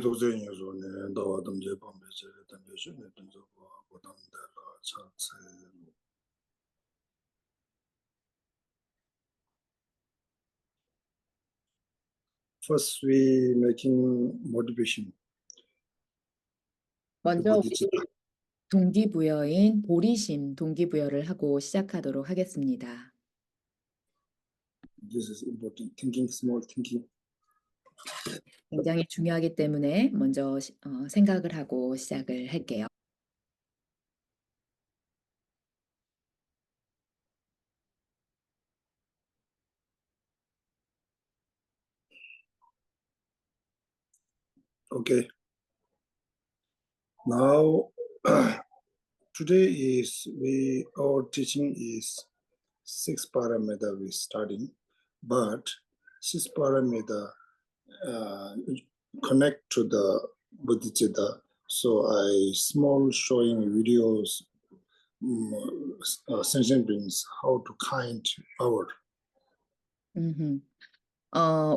도쟁이로네 너와든 제범배제 담배주네 등저고 보담대라 차체 First we making motivation 먼저 부딪히 우리 동기부여인 보리심 동기부여를 하고 시작하도록 하겠습니다. this is important thinking small thinking 굉장히 중요하기 때문에 먼저 생각을 하고 시작을 할게요. okay now today is our teaching is six parameter we studying but six parameter connect to the bodhicitta. So I small showing videos, sentient beings how to kind our. 음흠.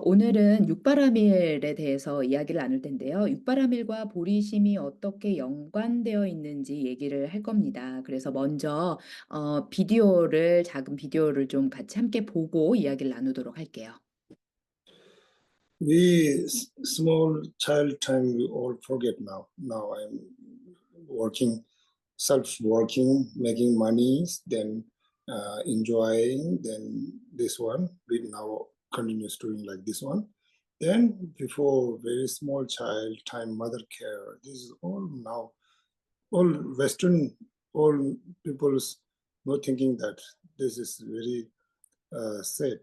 오늘은 육바라밀에 대해서 이야기를 나눌 텐데요. 육바라밀과 보리심이 어떻게 연관되어 있는지 얘기를 할 겁니다. 그래서 먼저 작은 비디오를 좀 같이 함께 보고 이야기를 나누도록 할게요. We small child time we all forget now. Now I'm working, self-working, making money, then enjoying, then this one. We now continues doing like this one. Then before very small child time, mother care. This is all now. All Western, all people's not thinking that this is very sad.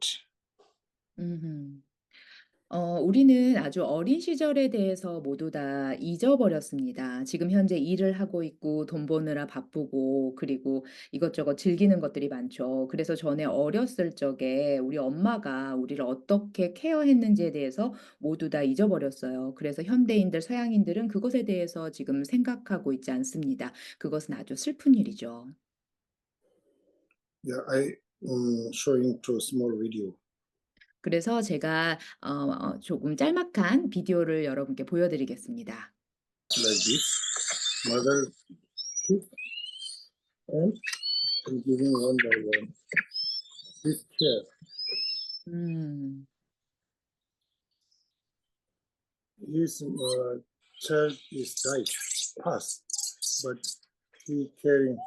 음흠. 우리는 아주 어린 시절에 대해서 모두 다 잊어버렸습니다. 지금 현재 일을 하고 있고 돈 버느라 바쁘고 그리고 이것저것 즐기는 것들이 많죠. 그래서 전에 어렸을 적에 우리 엄마가 우리를 어떻게 케어했는지에 대해서 모두 다 잊어버렸어요. 그래서 현대인들, 서양인들은 그것에 대해서 지금 생각하고 있지 않습니다. 그것은 아주 슬픈 일이죠. Yeah, I showing to small video. 그래서 제가 조금 짤막한 비디오를 여러분께 보여드리겠습니다. Like this. Mother keep and giving one by one. This care. 음. His child is died, passed, but he caring.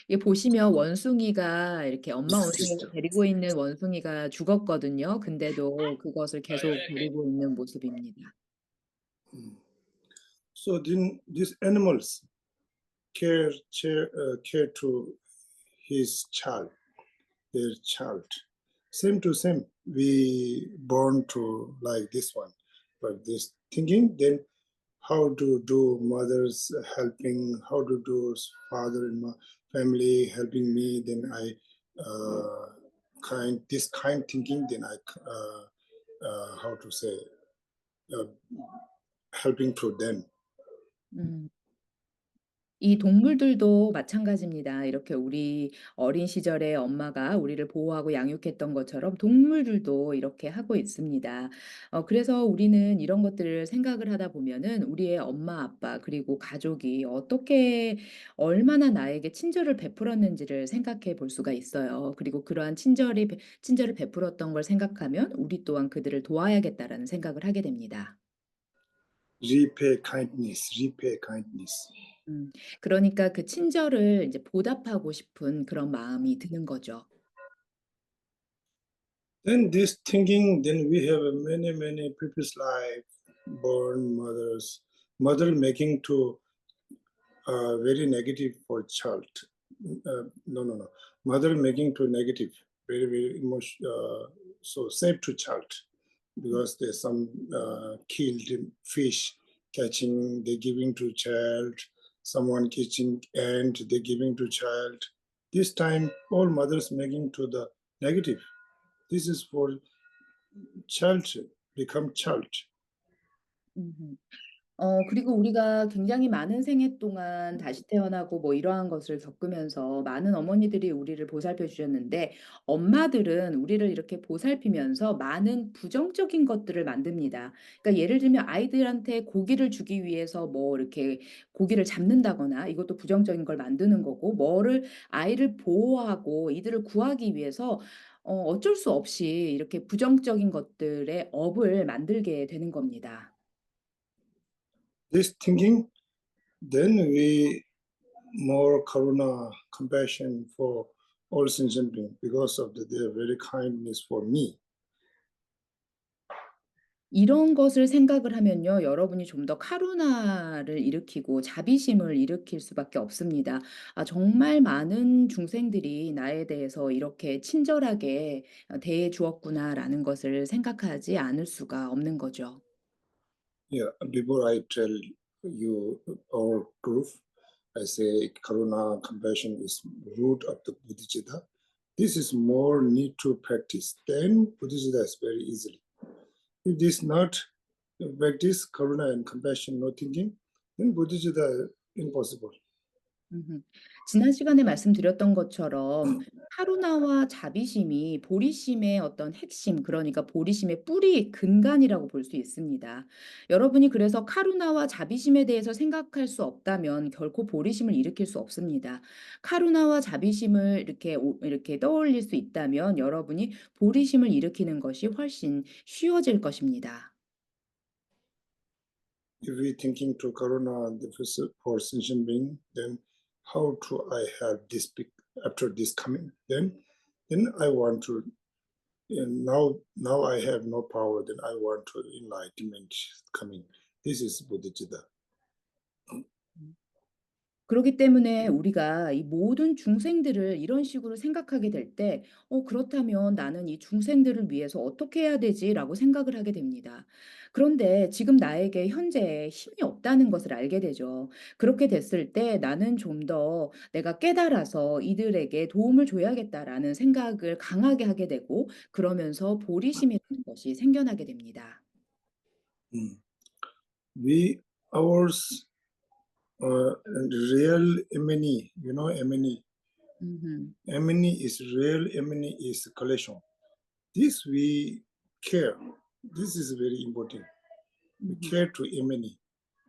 이게 보시면 원숭이가 이렇게 엄마 his 원숭이를 sister. 데리고 있는 원숭이가 죽었거든요. 근데도 그것을 계속 데리고 있는 모습입니다. So then these animals care to his child, their child. Same to same, we born to like this one, but this thinking then how to do mothers helping, how to do father in my family helping me, then I this kind thinking, then I how to say uh, helping to them. 음. 이 동물들도 마찬가지입니다. 이렇게 우리 어린 시절에 엄마가 우리를 보호하고 양육했던 것처럼 동물들도 이렇게 하고 있습니다. 그래서 우리는 이런 것들을 생각을 하다 보면은 우리의 엄마, 아빠 그리고 가족이 어떻게 얼마나 나에게 친절을 베풀었는지를 생각해 볼 수가 있어요. 그리고 그러한 친절을 베풀었던 걸 생각하면 우리 또한 그들을 도와야겠다라는 생각을 하게 됩니다. Repay kindness, repay kindness. 음. 그러니까 그 친절을 이제 보답하고 싶은 그런 마음이 드는 거죠. Then this thinking, then we have many people's life, born mothers, mother making to very negative for child. No. Mother making to negative, very emotion. So safe to child because there's some killed fish catching, they giving to child. Someone catching ant, they giving to child. This time, all mothers making to the negative. This is for child become child. 음음. 그리고 우리가 굉장히 많은 생애 동안 다시 태어나고 뭐 이러한 것을 겪으면서 많은 어머니들이 우리를 보살펴 주셨는데 엄마들은 우리를 이렇게 보살피면서 많은 부정적인 것들을 만듭니다. 그러니까 예를 들면 아이들한테 고기를 주기 위해서 뭐 이렇게 고기를 잡는다거나 이것도 부정적인 걸 만드는 거고 뭐를 아이를 보호하고 이들을 구하기 위해서 어쩔 수 없이 이렇게 부정적인 것들의 업을 만들게 되는 겁니다. This thinking, then we more karuna, compassion for all sentient beings because of their very kindness for me. 이런 것을 생각을 하면요. 여러분이 좀 더 카루나를 일으키고 자비심을 일으킬 수밖에 없습니다. '아 정말 많은 중생들이 나에 대해서 이렇게 친절하게 대해 주었구나.'라는 것을 생각하지 않을 수가 없는 거죠. Yeah, before I tell you our proof, I say karuna, compassion is root of the Bodhicitta. This is more need to practice. Then Bodhicitta is very easily. If this not practice karuna and compassion, no thinking, then Bodhicitta impossible. 음음. 지난 시간에 말씀드렸던 것처럼 카루나와 자비심이 보리심의 어떤 핵심, 그러니까 보리심의 뿌리, 근간이라고 볼 수 있습니다. 여러분이 그래서 카루나와 자비심에 대해서 생각할 수 없다면 결코 보리심을 일으킬 수 없습니다. 카루나와 자비심을 이렇게 떠올릴 수 있다면 여러분이 보리심을 일으키는 것이 훨씬 쉬워질 것입니다. If we thinking to karuna for sentient being, then how to I have this after this coming? Then I want to. And now I have no power. Then I want to enlightenment coming. This is Bodhicitta. 그러기 때문에 우리가 이 모든 중생들을 이런 식으로 생각하게 될 때 '그렇다면 나는 이 중생들을 위해서 어떻게 해야 되지?'라고 생각을 하게 됩니다. 그런데 지금 나에게 현재 힘이 없다는 것을 알게 되죠. 그렇게 됐을 때 '나는 좀 더 내가 깨달아서 이들에게 도움을 줘야겠다.'라는 생각을 강하게 하게 되고 그러면서 보리심이라는 것이 생겨나게 됩니다. Mm. We ours real emini, emini. 음음. Emini is real. Emini is collection. This we care. This is very important. We 음음. care to emini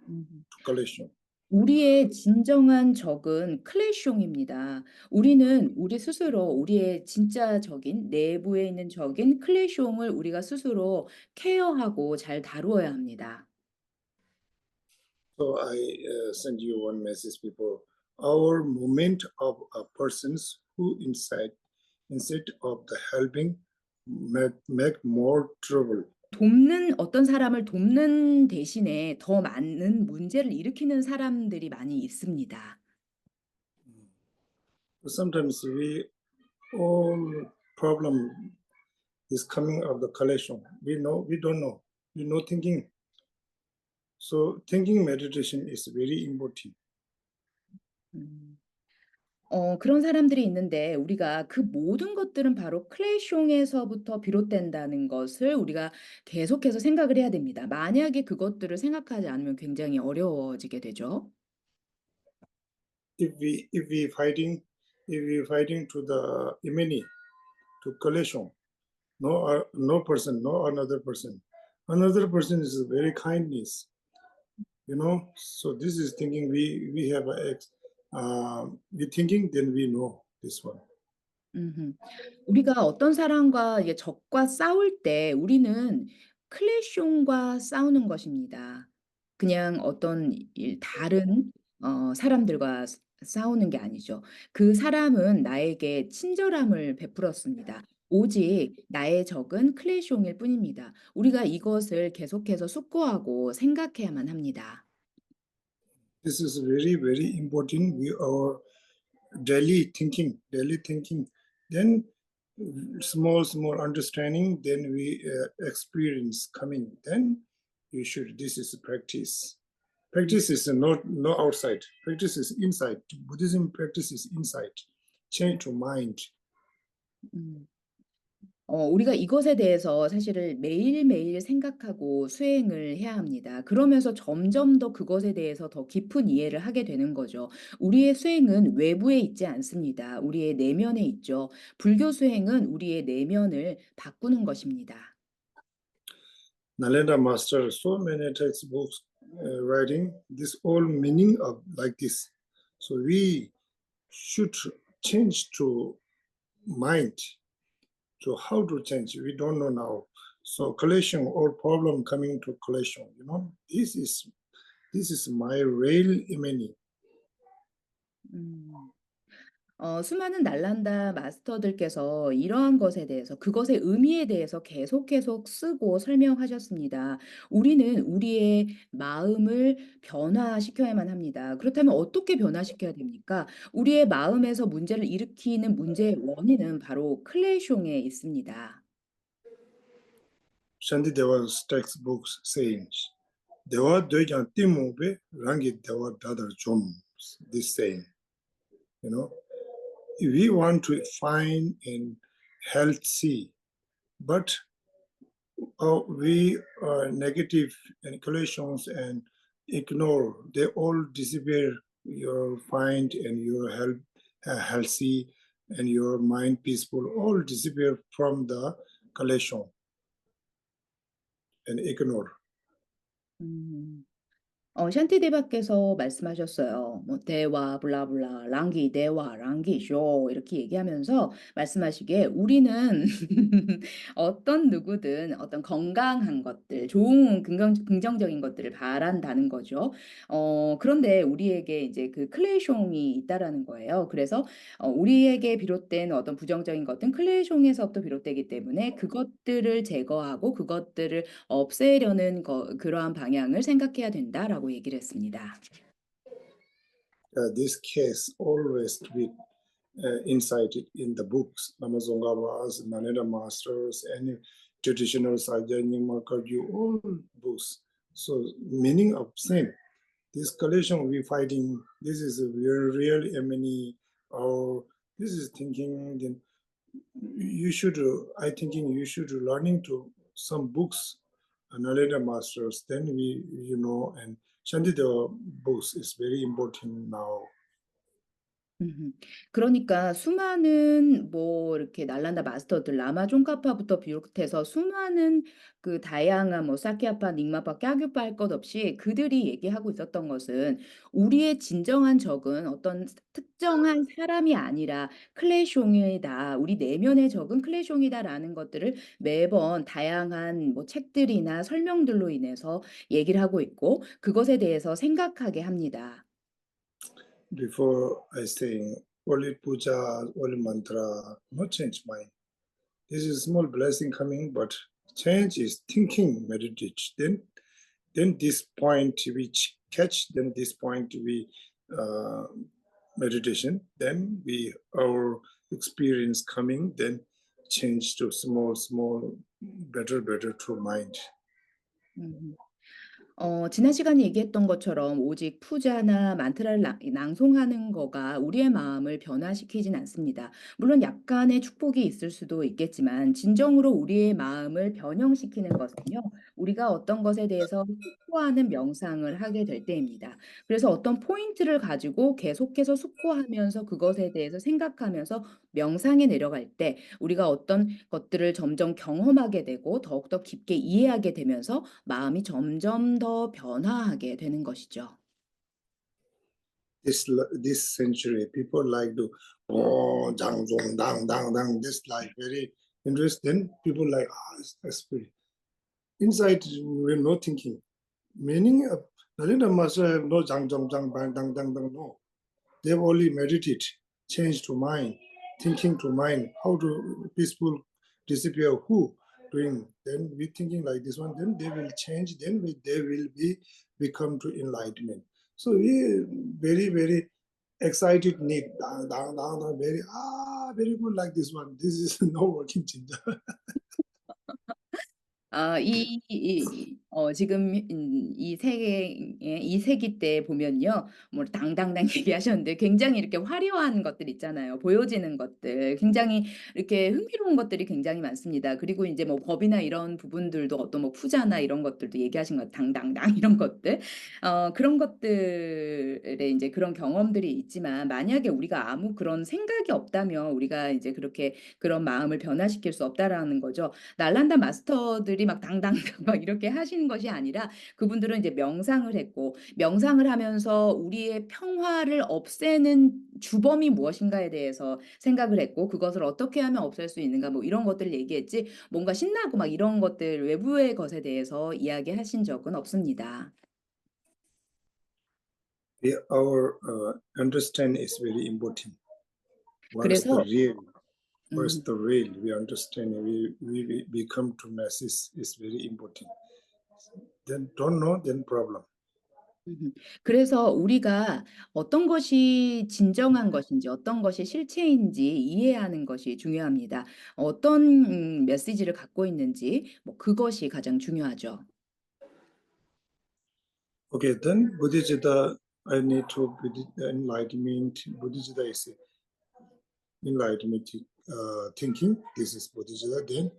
음음. to collection. 우리의 진정한 적은 클래숑입니다. 우리는 우리 스스로 우리의 진짜적인 내부에 있는 적인 클래숑을 우리가 스스로 케어하고 잘 다루어야 합니다. So I send you one message before. Our movement of a persons who instead of the helping make more trouble. 어떤 사람을 돕는 대신에 더 많은 문제를 일으키는 사람들이 많이 있습니다. Sometimes we all problem is coming of the collection. We don't know. We know thinking. So thinking meditation is very important. 음. 그런 사람들이 있는데 우리가 그 모든 것들은 바로 클래숑에서부터 비롯된다는 것을 우리가 계속해서 생각을 해야 됩니다. 만약에 그것들을 생각하지 않으면 굉장히 어려워지게 되죠. If we fighting to the enemy to collection, no person, no another person is very kindness, so this is thinking we have we thinking, then we know this one. 음음. 우리가 어떤 사람과 이게 적과 싸울 때 우리는 클래숑과 싸우는 것입니다. 그냥 어떤 다른 사람들과 싸우는 게 아니죠. 그 사람은 나에게 친절함을 베풀었습니다. 오직 나의 적은 클래숑일 뿐입니다. 우리가 이것을 계속해서 숙고하고 생각해야만 합니다. This is very very important. We are daily thinking, then small understanding, then we experience coming, then you should, this is practice. Practice is not no outside, practice is inside. Buddhism practice is inside. Change to mind. 음. 우리가 이것에 대해서 사실은 매일매일 생각하고 수행을 해야 합니다. 그러면서 점점 더 그것에 대해서 더 깊은 이해를 하게 되는 거죠. 우리의 수행은 외부에 있지 않습니다. 우리의 내면에 있죠. 불교 수행은 우리의 내면을 바꾸는 것입니다. Nalanda Master, so many textbooks writing this all meaning of like this. So we should change to mind. So how to change? We don't know now. So collection or problem coming to collection, this is my real meaning. 음. 수많은 날란다 마스터들께서 이러한 것에 대해서 그것의 의미에 대해서 계속 쓰고 설명하셨습니다. 우리는 우리의 마음을 변화시켜야만 합니다. 그렇다면 어떻게 변화시켜야 됩니까? 우리의 마음에서 문제를 일으키는 문제의 원인은 바로 클레숑에 있습니다. Shantideva's textbooks saying, Deva Dwejan Timube Rangi Deva Dadar Jom. This saying, you know, we want to find in healthy, but we negative inclinations and ignore. They all disappear. Your find and your health healthy and your mind peaceful all disappear from the collection and ignore. 음. 샨티데바께서 말씀하셨어요. 뭐 대화 블라블라 랑기 대화 랑기 쇼 이렇게 얘기하면서 말씀하시기에 우리는 어떤 누구든 어떤 건강한 것들, 좋은 긍정적인 것들을 바란다는 거죠. 그런데 우리에게 이제 그 클레숑이 있다라는 거예요. 그래서 우리에게 비롯된 어떤 부정적인 것들은 클레숑에서부터 비롯되기 때문에 그것들을 제거하고 그것들을 없애려는 그러한 방향을 생각해야 된다라고 얘기를 했습니다. This case always to be incited in the books. Namazongavas, Naneda Masters, any traditional Sajani Makaju, all books. So meaning of same. This collision we fighting, this is a real enemy, or this is thinking then you should I thinking you should learning to some books Naleda Masters, then and Shantideva books is very important now. 그러니까 수많은 뭐 이렇게 날란다 마스터들 라마 쫑카파부터 비롯해서 수많은 그 다양한 뭐 사키아파, 닉마파, 꺄규파 할 것 없이 그들이 얘기하고 있었던 것은 우리의 진정한 적은 어떤 특정한 사람이 아니라 클레숑이다. 우리 내면의 적은 클레숑이다라는 것들을 매번 다양한 뭐 책들이나 설명들로 인해서 얘기를 하고 있고 그것에 대해서 생각하게 합니다. Before I saying only puja, only mantra, no change mind. This is small blessing coming, but change is thinking meditation. Then this point we catch, then this point we uh, meditation, then we our experience coming, then change to small, better to mind. 음. 지난 시간에 얘기했던 것처럼 오직 푸자나 만트라를 낭송하는 거가 우리의 마음을 변화시키진 않습니다. 물론 약간의 축복이 있을 수도 있겠지만 진정으로 우리의 마음을 변형시키는 것은요. 우리가 어떤 것에 대해서 숙고하는 명상을 하게 될 때입니다. 그래서 어떤 포인트를 가지고 계속해서 숙고하면서 그것에 대해서 생각하면서 명상에 내려갈 때 우리가 어떤 것들을 점점 경험하게 되고 더욱더 깊게 이해하게 되면서 마음이 점점 더 변화하게 되는 것이죠. This century, people like to jang zong dang. This like very interesting. People like spirit. Inside we're not thinking. Meaning of Narendra Master have no jang bang dang no. They've only meditate, change to mind, thinking to mind, how to peaceful disappear who doing. Then we thinking like this one, then they will change, then they will become to enlightenment. So we very excited need very good like this one. This is no working ginger. 이 지금 이 세계의 이 세기 때 보면요. 뭐 당당당 얘기하셨는데 굉장히 이렇게 화려한 것들 있잖아요. 보여지는 것들. 굉장히 이렇게 흥미로운 것들이 굉장히 많습니다. 그리고 인제 뭐 법이나 이런 부분들도 어떤 뭐 푸자나 이런 것들도 얘기하신 것 당당당 이런 것들. 그런 것들에 인제 그런 경험들이 있지만 만약에 우리가 아무 그런 생각이 없다면 우리가 이제 그렇게 그런 마음을 변화시킬 수 없다라는 거죠. 날란다 마스터들이 막 당당당 막 이렇게 하시는 것이 아니라 그분들은 이제 명상을 했고 명상을 하면서 우리의 평화를 없애는 주범이 무엇인가에 대해서 생각을 했고 그것을 어떻게 하면 없앨 수 있는가 뭐 이런 것들을 얘기했지 뭔가 신나고 막 이런 것들 외부의 것에 대해서 이야기하신 적은 없습니다. Our understand is very important. What is the 그래서 real? What is 음. the real? We understand. We come to masses is very important. Then don't know, then problem. 그래서 우리가 어떤 것이 진정한 것인지 어떤 것이 실체인지 이해하는 것이 중요합니다. 어떤 메시지를 갖고 있는지 뭐 그것이 가장 중요하죠. Okay, then Bodhicitta, I need to enlightenment. Bodhicitta is enlightenment thinking. This is Bodhicitta.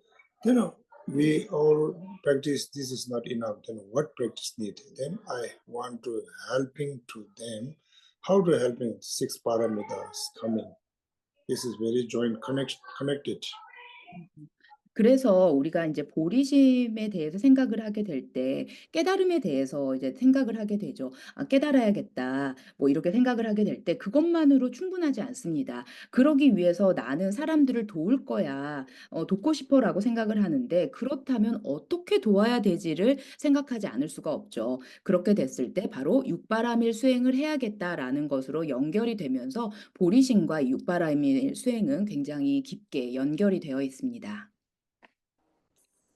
Then we all practice. This is not enough. Then what practice need? Then I want to helping to them. How to helping six parameters coming. This is very joint connected. 그래서 우리가 인제 보리심에 대해서 생각을 하게 될 때 깨달음에 대해서 이제 생각을 하게 되죠. '아 깨달아야겠다.' 뭐 이렇게 생각을 하게 될 때 그것만으로 충분하지 않습니다. 그러기 위해서 '나는 사람들을 도울 거야. 돕고 싶어.'라고 생각을 하는데 그렇다면 어떻게 도와야 되지를 생각하지 않을 수가 없죠. 그렇게 됐을 때 바로 '육바라밀 수행을 해야겠다.'라는 것으로 연결이 되면서 보리심과 이 육바라밀 수행은 굉장히 깊게 연결이 되어 있습니다.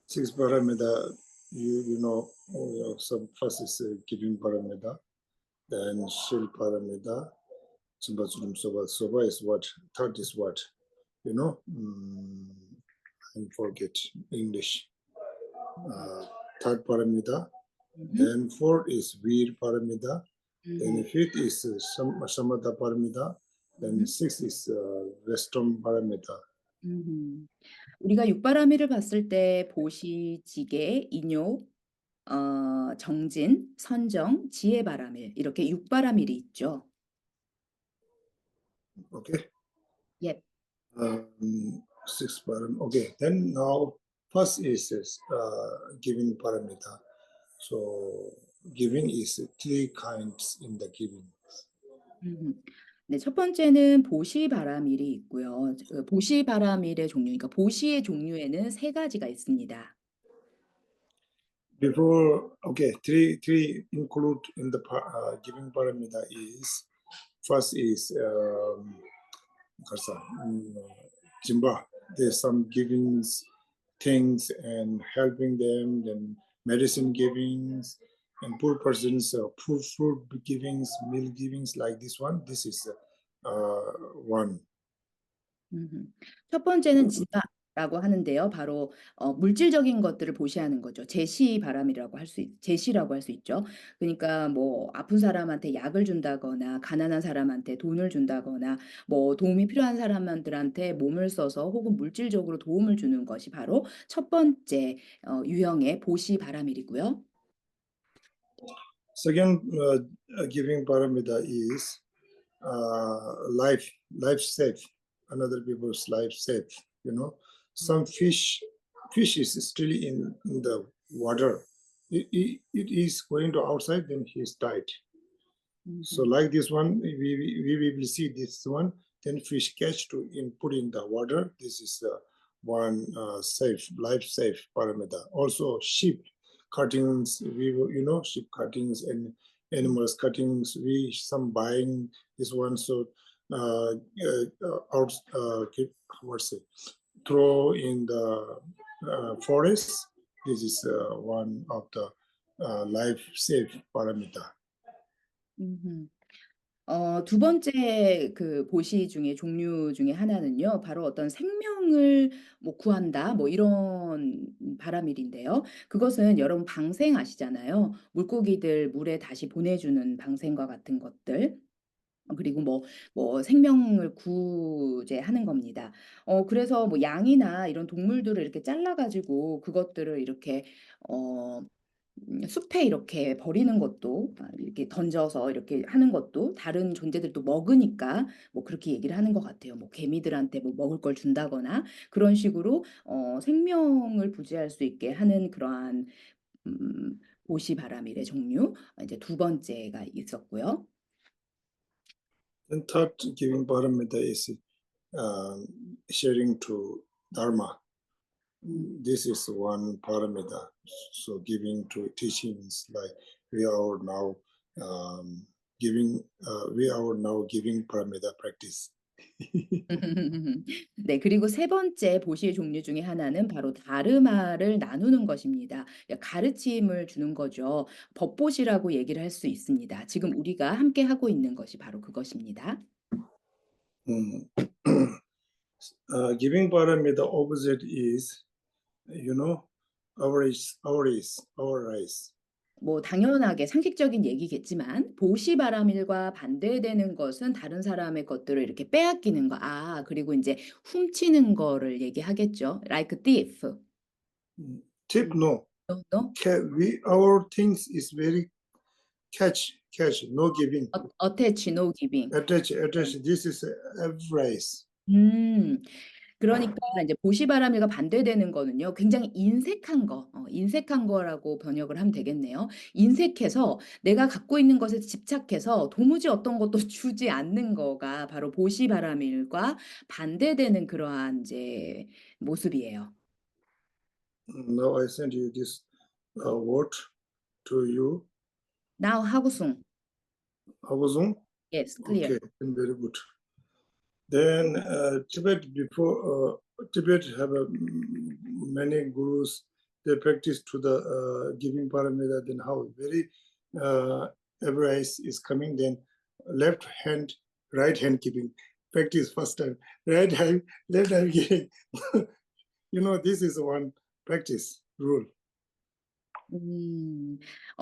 Six paramita, you know, some first is giving paramita, then shil paramita, chimbasurum soba. Soba is what? Third is what? You know, I forget English. Third paramita, Mhm. then fourth is vir paramita, then Mhm. fifth is samatha paramita, then Mhm. sixth is vestam paramita. 음. 우리가 육바라밀을 봤을 때 보시, 지계, 인요, 정진, 선정, 지혜바라밀 이렇게 육바라밀이 있죠. Okay. 예. Six param. Okay, then now first is giving paramita. So giving is three kinds in the giving. 음. 네, 첫 번째는 보시바라밀이 있고요. 보시바라밀의 종류, 그러니까 보시의 종류에는 세 가지가 있습니다. Before, okay, three include in the giving paramita is first is Karsa, Jimba. There's some givings things and helping them, then medicine givings and poor persons food givings, meal givings like this one. This is one. 음. 첫 번째는 진화라고 하는데요. 바로 물질적인 것들을 보시하는 거죠. 제시바람이라고 할 수 제시라고 할 수 있죠. 그러니까 뭐 아픈 사람한테 약을 준다거나 가난한 사람한테 돈을 준다거나 뭐 도움이 필요한 사람들한테 몸을 써서 혹은 물질적으로 도움을 주는 것이 바로 첫 번째 유형의 보시바라밀이고요. Second giving paramita is life safe, another people's life safe. You know, some fish is still in the water. It is going to outside, then he is died. So 음음. like this one, we will see this one. Then fish catch to put in the water. This is one safe life safe parameter. Also sheep cuttings. Sheep cuttings and animals cuttings. We some buying this one. So what's it? Throw in the forest. This is one of the life safe parameter. 음음. 두 번째 그 보시 중에 종류 중에 하나는요. 바로 어떤 생명을 뭐 구한다 뭐 이런 바라밀인데요. 그것은 여러분 방생 아시잖아요. 물고기들 물에 다시 보내주는 방생과 같은 것들. 그리고 뭐 생명을 구제하는 겁니다. 그래서 뭐 양이나 이런 동물들을 이렇게 잘라 가지고 그것들을 이렇게 어 숲에 이렇게 버리는 것도 이렇게 던져서 이렇게 하는 것도 다른 존재들도 먹으니까 뭐 그렇게 얘기를 하는 것 같아요. 뭐 개미들한테 뭐 먹을 걸 준다거나 그런 식으로 생명을 부지할 수 있게 하는 그러한 음 보시바라밀의 종류 이제 두 번째가 있었고요. Then third giving paramita is um, sharing to dharma. This is one paramita. So giving to teachings like we are now um, we are now giving paramita practice. 네. 그리고 세 번째 보시의 종류 중에 하나는 바로 다르마를 나누는 것입니다. 가르침을 주는 거죠. 법보시라고 얘기를 할 수 있습니다. 지금 우리가 함께 하고 있는 것이 바로 그것입니다. Mm. Giving paramita opposite is, you know, our eyes. 뭐 당연하게 상식적인 얘기겠지만 보시바라밀과 반대되는 것은 다른 사람의 것들을 이렇게 빼앗기는 거. 그리고 인제 훔치는 거를 얘기하겠죠. Like thief. Mm. Tip no. 너 너 We our things is very catch, no giving. attach no giving. Attach. This is advice. 음. 그러니까 인제 보시바라밀과 반대되는 거는요. 굉장히 인색한 거, 인색한 거라고 번역을 하면 되겠네요. 인색해서 내가 갖고 있는 것에 집착해서 도무지 어떤 것도 주지 않는 거가 바로 보시바라밀과 반대되는 그러한 인제 모습이에요. Now I send you this word to you. Now 하구숭. Awesome. Yes, clear. Okay, then very good. Then Tibet have many gurus. They practice to the giving paramita. Then how very advice is coming. Then left hand, right hand giving. Practice first time. Right hand, left hand giving. This is one practice rule. 음.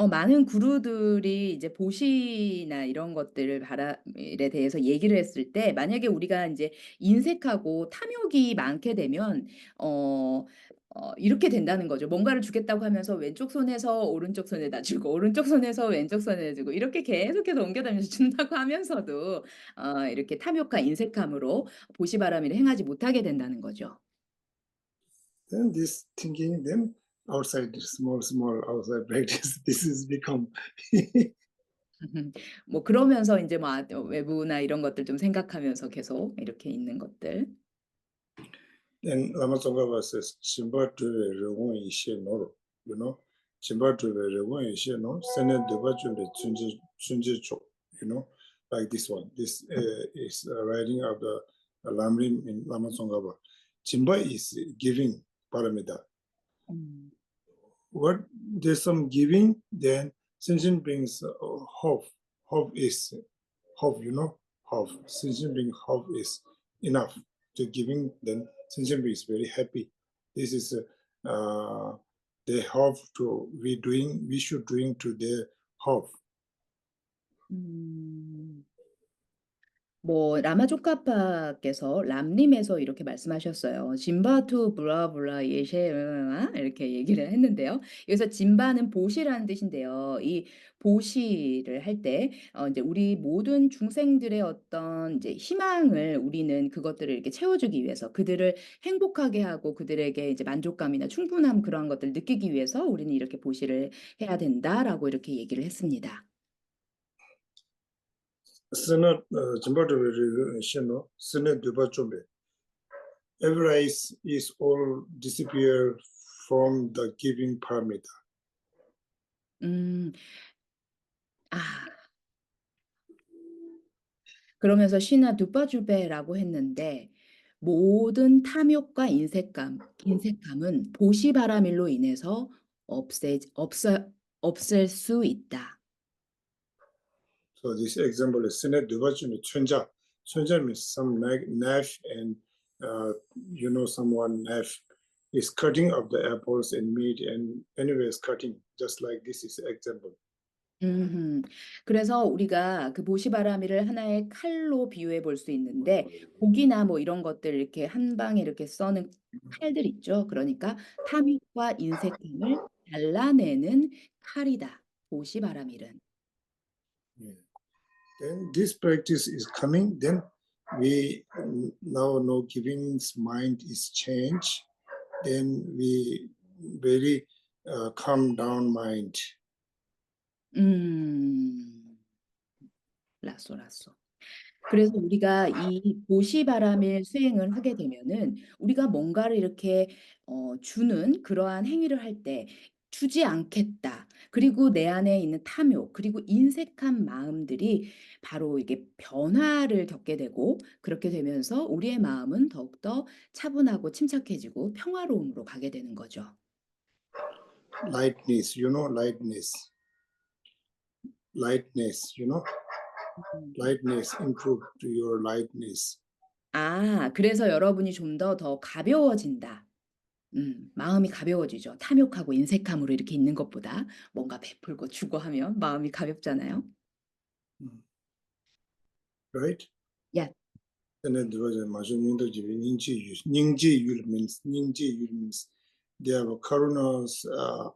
많은 구루들이 이제 보시나 이런 것들을 바람일에 대해서 얘기를 했을 때 만약에 우리가 인제 인색하고 탐욕이 많게 되면 어 이렇게 된다는 거죠. 뭔가를 주겠다고 하면서 왼쪽 손에서 오른쪽 손에다 주고 오른쪽 손에서 왼쪽 손에 주고 이렇게 계속해서 옮겨다니면서 준다고 하면서도 이렇게 탐욕과 인색함으로 보시바라밀을 행하지 못하게 된다는 거죠. Then this thinking, then outside, small outside practice, this is become. 뭐 그러면서 인제 뭐 외부나 이런 것들 좀 생각하면서 계속 이렇게 있는 것들. Then Lama Tsongkhapa says, Chimpa Tuve Regung Ishe Noro, Chimpa Tuve Regung Ishe No, Sene Deba Chunde Chunje Chok, like this one. This is writing of the Lamrim in Lama Tsongkhapa. Chimpa is giving paramita. 음. What there's some giving, then Senshin brings hope. Hope is hope, hope. Senshin brings hope is enough to giving. Then Senshin is very happy. This is they hope to we should doing to their hope. 음. 뭐 라마조카파께서 람림에서 이렇게 말씀하셨어요. "짐바투 블라블라 예셰 이렇게 얘기를 했는데요. 여기서 짐바는 보시라는 뜻인데요. 이 보시를 할 때 인제 우리 모든 중생들의 어떤 이제 희망을 우리는 그것들을 이렇게 채워주기 위해서 그들을 행복하게 하고 그들에게 이제 만족감이나 충분함 그러한 것들을 느끼기 위해서 우리는 이렇게 보시를 해야 된다."라고 이렇게 얘기를 했습니다. Sena Jimbato Shino, Sene Duba Chombe. Every rice is all disappear from the giving paramita. 음. 아. 그러면서 시나 두빠주베라고 했는데 모든 탐욕과 인색감은 보시바라밀로 인해서 없앨 수 있다. So this example is sine dubachunu chunja. Chunja means some knife and someone knife is cutting up the apples and meat and anyways cutting just like this is example. 음음. 그래서 우리가 그 보시바라미를 하나의 칼로 비유해 볼 수 있는데 고기나 뭐 이런 것들 이렇게 한 방에 이렇게 써는 칼들 있죠. 그러니까 탐욕과 인색함을 잘라내는 칼이다. 보시바라밀은. Yeah. Then this practice is coming. Then we now know giving's mind is changed. Then we very calm down mind. 음. 라쏘라쏘. 그래서 우리가 이 보시바라밀 수행을 하게 되면은 우리가 뭔가를 이렇게 주는 그러한 행위를 할 때 '주지 않겠다.' 그리고 내 안에 있는 탐욕 그리고 인색한 마음들이 바로 이게 변화를 겪게 되고 그렇게 되면서 우리의 마음은 더욱더 차분하고 침착해지고 평화로움으로 가게 되는 거죠. Lightness, lightness. Lightness, 음. lightness, improve to your lightness. 아 그래서 여러분이 좀 더 가벼워진다. 마음이 가벼워지죠. 탐욕하고 인색함으로 이렇게 있는 것보다 뭔가 베풀고 주고 하면 마음이 가볍잖아요. Mm. Right? 야. And there was a Ningji means they have a coroner's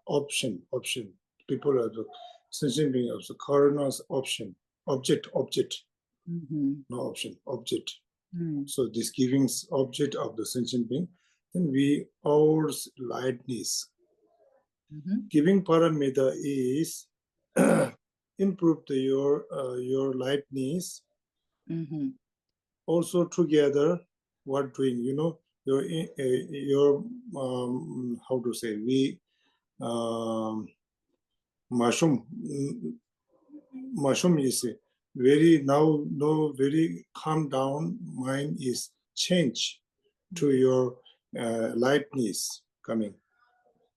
option. People have the sensing being of the coroner's option. Object, 음음. no option, object. 음. So this giving's object of the sentient being, then we ours lightness. 음음. Giving paramita is improve your lightness. 음음. Also together, what doing? Your how to say we mushroom is very now no very calm down mind is change to your lightness coming.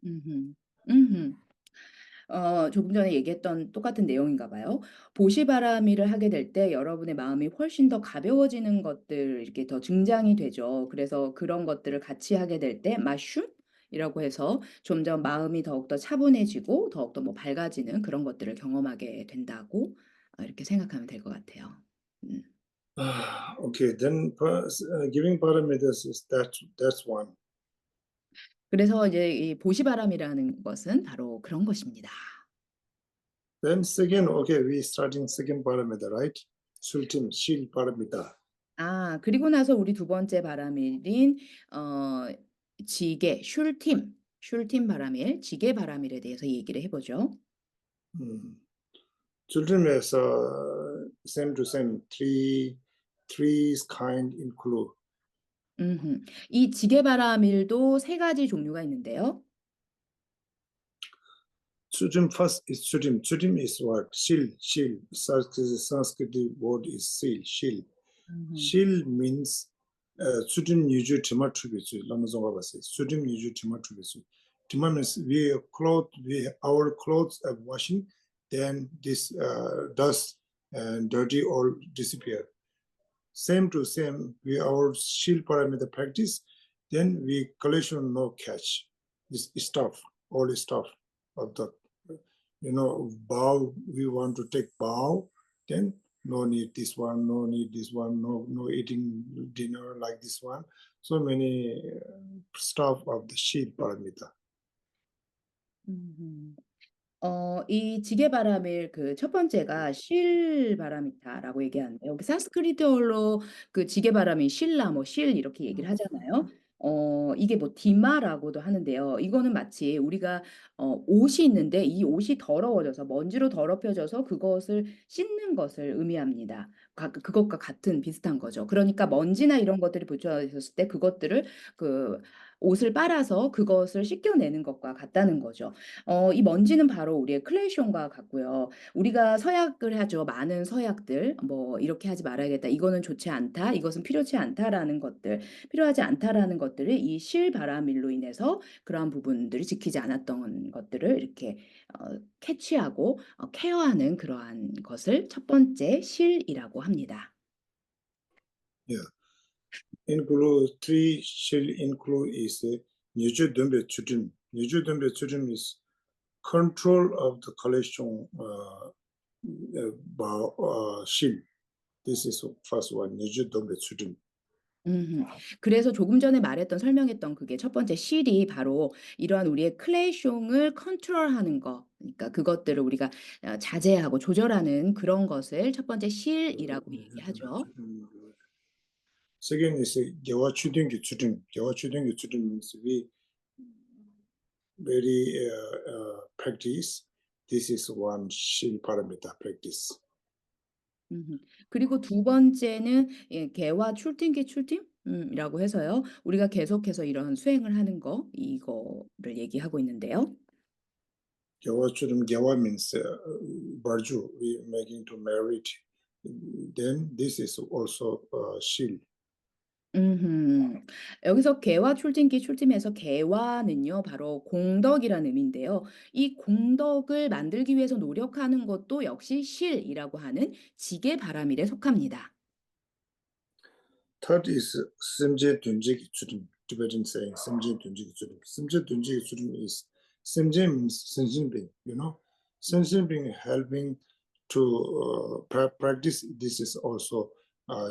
음음. 음음. 조금 전에 얘기했던 똑같은 내용인가 봐요. 보시바라밀을 하게 될 때 여러분의 마음이 훨씬 더 가벼워지는 것들 이렇게 더 증장이 되죠. 그래서 그런 것들을 같이 하게 될 때 마슌이라고 해서 점점 마음이 더욱더 차분해지고 더욱더 뭐 밝아지는 그런 것들을 경험하게 된다고 이렇게 생각하면 될 것 같아요. 음. Okay, then giving parameters is that's one. 그래서 이제 이 보시바람이라는 것은 바로 그런 것입니다. Then second, okay, we starting second parameter, right? Sultim, shield parameter. 아 그리고 나서 우리 두 번째 바라밀인 어 지게 슐팀 바라밀, 지게 바라밀에 대해서 얘기를 해 보죠. Hmm. Children is same to same three kind include. 음음. 이 지게 바라밀도 세 가지 종류가 있는데요. Children first is children. Children is what? Shield. Sanskrit word is shield. 음음. Shield means children 유주 드마 투비수. 라마종가 봤어요. children 유주 드마 투비수. 드마 means our clothes are washing, then this dust and dirty all disappear. Same to same, we our shield parameter practice, then we collection no catch. This stuff, all the stuff of the bow, we want to take bow, then no need this one, no need this one, no eating dinner like this one. So many stuff of the shield parameter. 음음. 이 지게바람일 그 첫 번째가 실바라미타라고 얘기하는데 여기 산스크리트어로 그 지게바람이 실라 뭐 실 이렇게 얘기를 하잖아요. 이게 뭐 디마라고도 하는데요. 이거는 마치 우리가 옷이 있는데 이 옷이 더러워져서 먼지로 더럽혀져서 그것을 씻는 것을 의미합니다. 그것과 같은 비슷한 거죠. 그러니까 먼지나 이런 것들이 붙여 있었을 때 그것들을 그 옷을 빨아서 그것을 씻겨내는 것과 같다는 거죠. 이 먼지는 바로 우리의 클레이숑과 같고요. 우리가 서약을 하죠. 많은 서약들 뭐 "이렇게 하지 말아야겠다. 이거는 좋지 않다. 이것은 필요치 않다."라는 것들, 필요하지 않다라는 것들을 이 실바람일로 인해서 그러한 부분들을 지키지 않았던 것들을 이렇게 캐치하고 케어하는 그러한 것을 첫 번째 실이라고 합니다. Yeah. Include three shall include is Nyuju Dumbe Chudin. Nyuju Dumbe Chudin is control of the collection shil. This is first one. Nyuju Dumbe Chudin. 그래서 조금 전에 말했던 설명했던 그게 첫 번째 실이 바로 이러한 우리의 클레이숑을 컨트롤하는 거, 그러니까 그것들을 우리가 자제하고 조절하는 그런 것을 첫 번째 실이라고 얘기하죠. Second is Gyawa Chudin Chudin. Gyawa Chudin Chudin means we very practice. This is one shil parameter practice. 음음. 그리고 두 번째는 예 개와 출tim기 출tim 이라고 해서요. 우리가 계속해서 이런 수행을 하는 거 이거를 얘기하고 있는데요. Gyawa Chudin Gyawa means Barju, we making to merit. Then this is also shil. 음음. 여기서 개와 출tim기 출tim에서 개와는요 바로 공덕이라는 의미인데요. 이 공덕을 만들기 위해서 노력하는 것도 역시 실이라고 하는 지게바라밀에 속합니다. Third is Simje Dunjik Chudin. Tibetan saying Simje Dunjik Chudin. Simje Dunjik Chudin is Simje means Sensing you know. Sensing helping to practice. This is also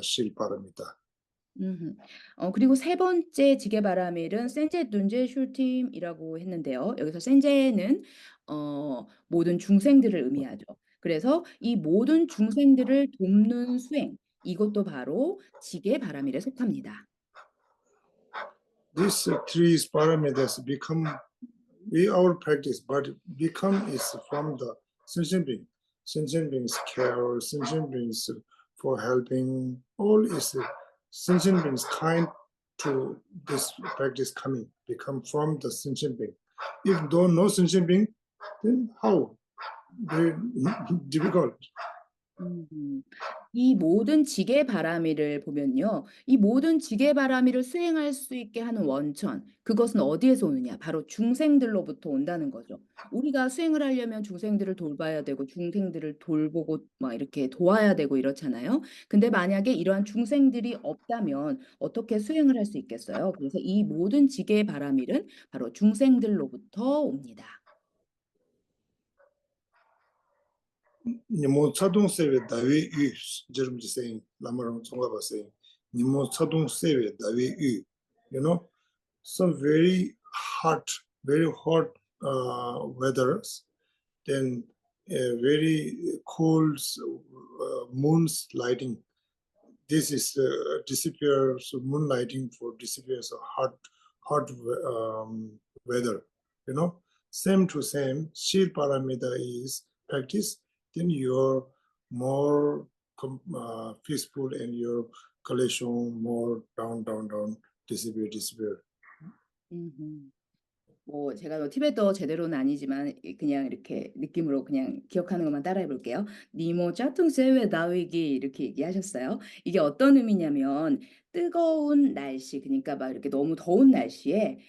shil parameter. 음음. 그리고 세 번째 지게바라밀은 센제 둔제 슐팀이라고 했는데요. 여기서 센제는 모든 중생들을 의미하죠. 그래서 이 모든 중생들을 돕는 수행, 이것도 바로 지게바라밀에 속합니다. These three parameters become we our practice, but become is from the sentient being. Sentient beings care, sentient beings for helping. All is sentient beings kind to this practice coming, become from the sentient being. If though no sentient being, then how? Very difficult. 음. 이 모든 지게바라밀을 보면요. 이 모든 지게바라밀을 수행할 수 있게 하는 원천, 그것은 어디에서 오느냐? 바로 중생들로부터 온다는 거죠. 우리가 수행을 하려면 중생들을 돌봐야 되고 중생들을 돌보고 막 이렇게 도와야 되고 이렇잖아요. 근데 만약에 이러한 중생들이 없다면 어떻게 수행을 할 수 있겠어요? 그래서 이 모든 지게바라밀은 바로 중생들로부터 옵니다. Nimo Chadung Sewe Dawi Yu, Jeremy saying, Lamaram Tsongaba saying, Nimo Chadung Sewe Dawi Yu, you know, some very hot weathers, then very cold moons lighting. This is disappears moonlighting for disappears of hot weather. You know, same to same. Shil paramita is practice. Then you're more peaceful and your collection more down disappear. 음음. 뭐 제가 티베터 제대로는 아니지만 그냥 이렇게 느낌으로 그냥 기억하는 것만 따라해 볼게요. 니모 짜퉁 세웨 나위기 이렇게 얘기하셨어요. 이게 어떤 의미냐면 뜨거운 날씨 그러니까 막 이렇게 너무 더운 날씨에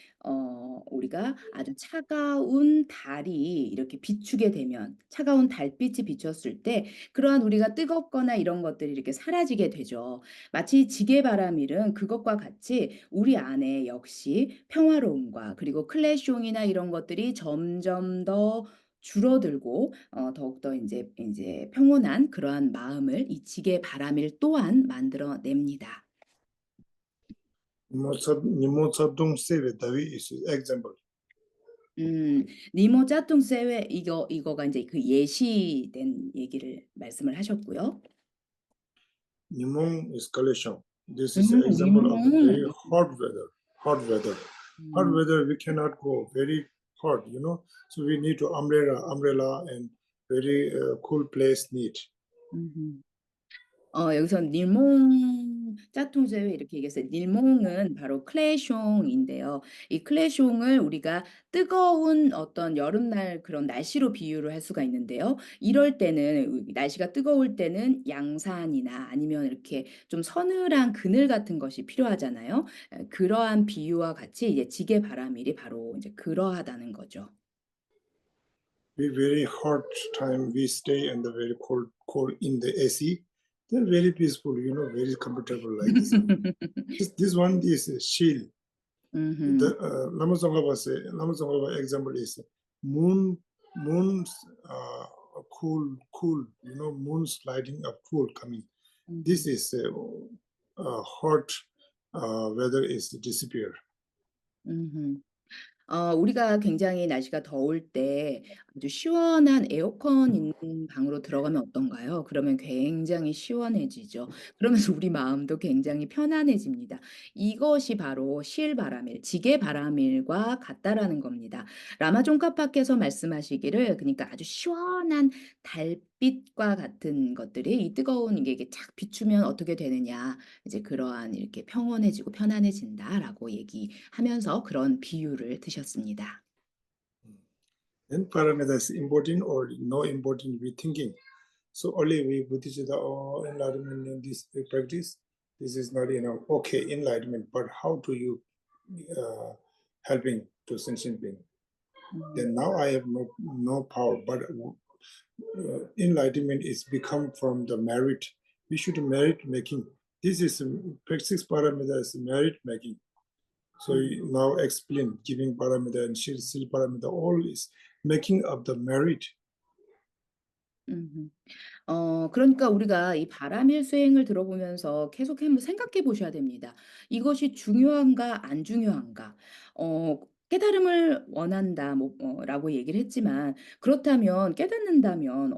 우리가 아주 차가운 달이 이렇게 비추게 되면 차가운 달빛이 비쳤을 때 그러한 우리가 뜨겁거나 이런 것들이 이렇게 사라지게 되죠. 마치 지게바라밀은 그것과 같이 우리 안에 역시 평화로움과 그리고 클래숑이나 이런 것들이 점점 더 줄어들고 더욱더 인제 평온한 그러한 마음을 이 지게바라밀 또한 만들어 냅니다. Nimo Chadung Sewe Dawi is example. 니모 짜퉁 세웨 이거가 인제 그 예시된 얘기를 말씀을 하셨고요. Nimong is collection. This is an example of the very 니몽. hot weather. Hot weather. Hot 음. weather we cannot go very hot, you know. So we need to umbrella and very cool place need. 음음. 여기서 니몽 짜통제회 이렇게 얘기했어요. 닐몽은 바로 클레숑인데요. 이 클레숑을 우리가 뜨거운 어떤 여름날 그런 날씨로 비유를 할 수가 있는데요. 이럴 때는 날씨가 뜨거울 때는 양산이나 아니면 이렇게 좀 서늘한 그늘 같은 것이 필요하잖아요. 그러한 비유와 같이 이제 지게 바라밀이 바로 이제 그러하다는 거죠. We very hot time we stay and the very cold in the AC. They're very peaceful, very comfortable like this one. This one is a shield. The 음흠. Lamazongaba example is moon's cool, moon sliding up cool coming. This 음. is hot weather is disappear. 음흠. 우리가 굉장히 날씨가 더울 때 아주 시원한 에어컨 있는 방으로 들어가면 어떤가요? 그러면 굉장히 시원해지죠. 그러면서 우리 마음도 굉장히 편안해집니다. 이것이 바로 실바라밀, 지게바라밀과 같다라는 겁니다. 라마종카파께서 말씀하시기를 그러니까 아주 시원한 달빛과 같은 것들이 이 뜨거운 이게 착 비추면 어떻게 되느냐. 이제 그러한 이렇게 평온해지고 편안해진다라고 얘기하면서 그런 비유를 드셨습니다. Then parameter is important or no important we thinking. So only we Buddhist enlightenment in this practice. This is not okay enlightenment, but how do you helping to sentient being? 음. Then now I have no power, but enlightenment is become from the merit. We should merit making. This is practice parameter is merit making. So now explain giving parameter and sil parameter all is making up the merit. 음음. 그러니까 우리가 이 바람일 수행을 들어보면서 계속 한번 생각해 보셔야 됩니다. 이것이 중요한가 안 중요한가. 깨달음을 원한다 뭐 라고 얘기를 했지만 그렇다면 깨닫는다면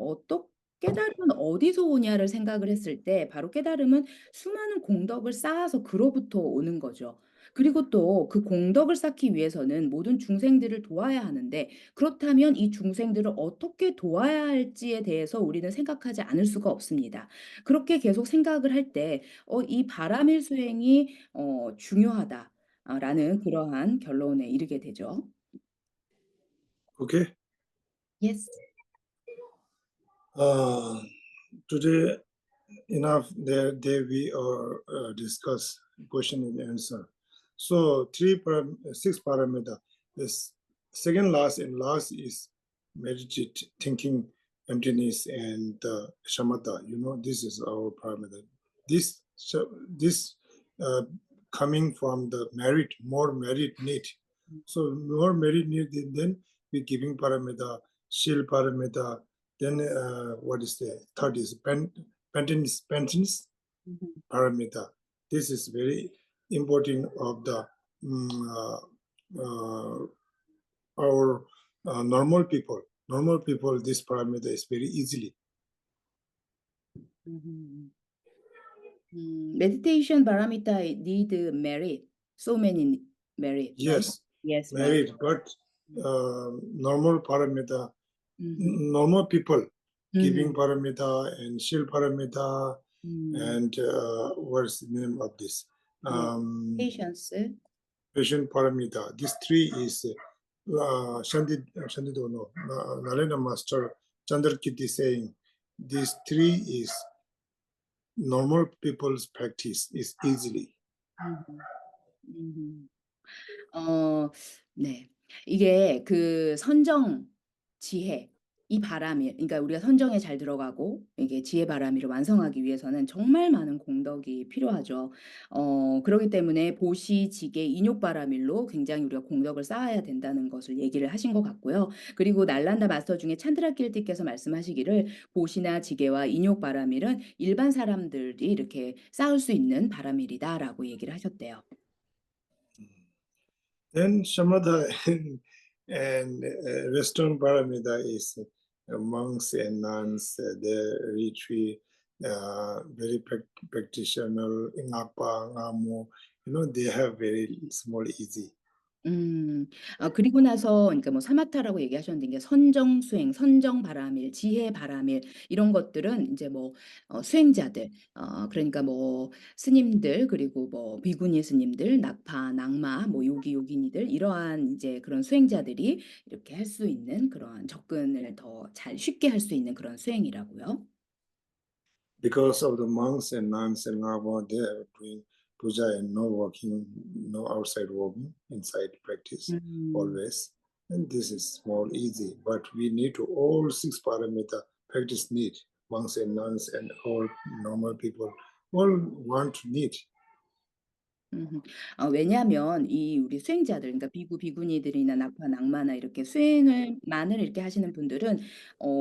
깨달음은 어디서 오냐를 생각을 했을 때 바로 깨달음은 수많은 공덕을 쌓아서 그로부터 오는 거죠. 그리고 또 그 공덕을 쌓기 위해서는 모든 중생들을 도와야 하는데 그렇다면 이 중생들을 어떻게 도와야 할지에 대해서 우리는 생각하지 않을 수가 없습니다. 그렇게 계속 생각을 할 때 이 바람일 수행이 중요하다 라는 그러한 결론에 이르게 되죠. Okay. Yes. Uh, Today enough there we are discuss question and answer. So six parameter. This second last and last is meditate thinking emptiness and shamatha. This is our parameter. This uh, coming from the merit, more merit need. So more merit need, then we giving parameter, shil parameter. Then what is the third is Penton's Mhm. parameter. This is very important of the mm, uh, our normal people. Normal people, this parameter is very easily. Mhm. Meditation paramita need merit. So many merit, right? Yes, Yes, right. merit, but normal parameter, Mhm. normal people giving Mhm. parameter and shield parameter 음. and what's the name of this? 네. Um, patience. Patient paramita. These three is Shanti Dono, Narendra Master Chandra Kirti saying these three is normal people's practice is easily. 음음. 음음. 네. 이게 그 선정, 지혜, 이 바람이 그러니까 우리가 선정에 잘 들어가고 이게 지혜 바라미를 완성하기 위해서는 정말 많은 공덕이 필요하죠. 그러기 때문에 보시, 지계, 인욕 바라밀로 굉장히 우리가 공덕을 쌓아야 된다는 것을 얘기를 하신 것 같고요. 그리고 날란다 마스터 중에 찬드라 kirti께서 말씀하시기를 보시나 지계와 인욕 바라밀은 일반 사람들이 이렇게 쌓을 수 있는 바라밀이다라고 얘기를 하셨대요. Then Shamadha and Western paramita is monks and nuns, the retreat, very practitioner, Ngapa, Ngamo, they have very small, easy. 음. 그리고 나서 그러니까 뭐 사마타라고 얘기하셨는데 이게 선정수행, 선정바라밀, 지혜바라밀 이런 것들은 인제 뭐 수행자들 그러니까 뭐 스님들 그리고 뭐 비구니 스님들, 낙파, 낙마, 뭐 요기, 요기니들 이러한 이제 그런 수행자들이 이렇게 할 수 있는 그러한 접근을 더 잘 쉽게 할 수 있는 그런 수행이라고요? Because of the monks and nuns and Lama, they are doing puja and no walking, no outside walking, inside practice 음. always. And this is more easy. But we need to all six paramita practice need. Monks and nuns and all normal people all want to need. 음음. 왜냐하면 이 우리 수행자들 그러니까 비구, 비구니들이나 낙파, 낙마나 이렇게 수행을 만을 이렇게 하시는 분들은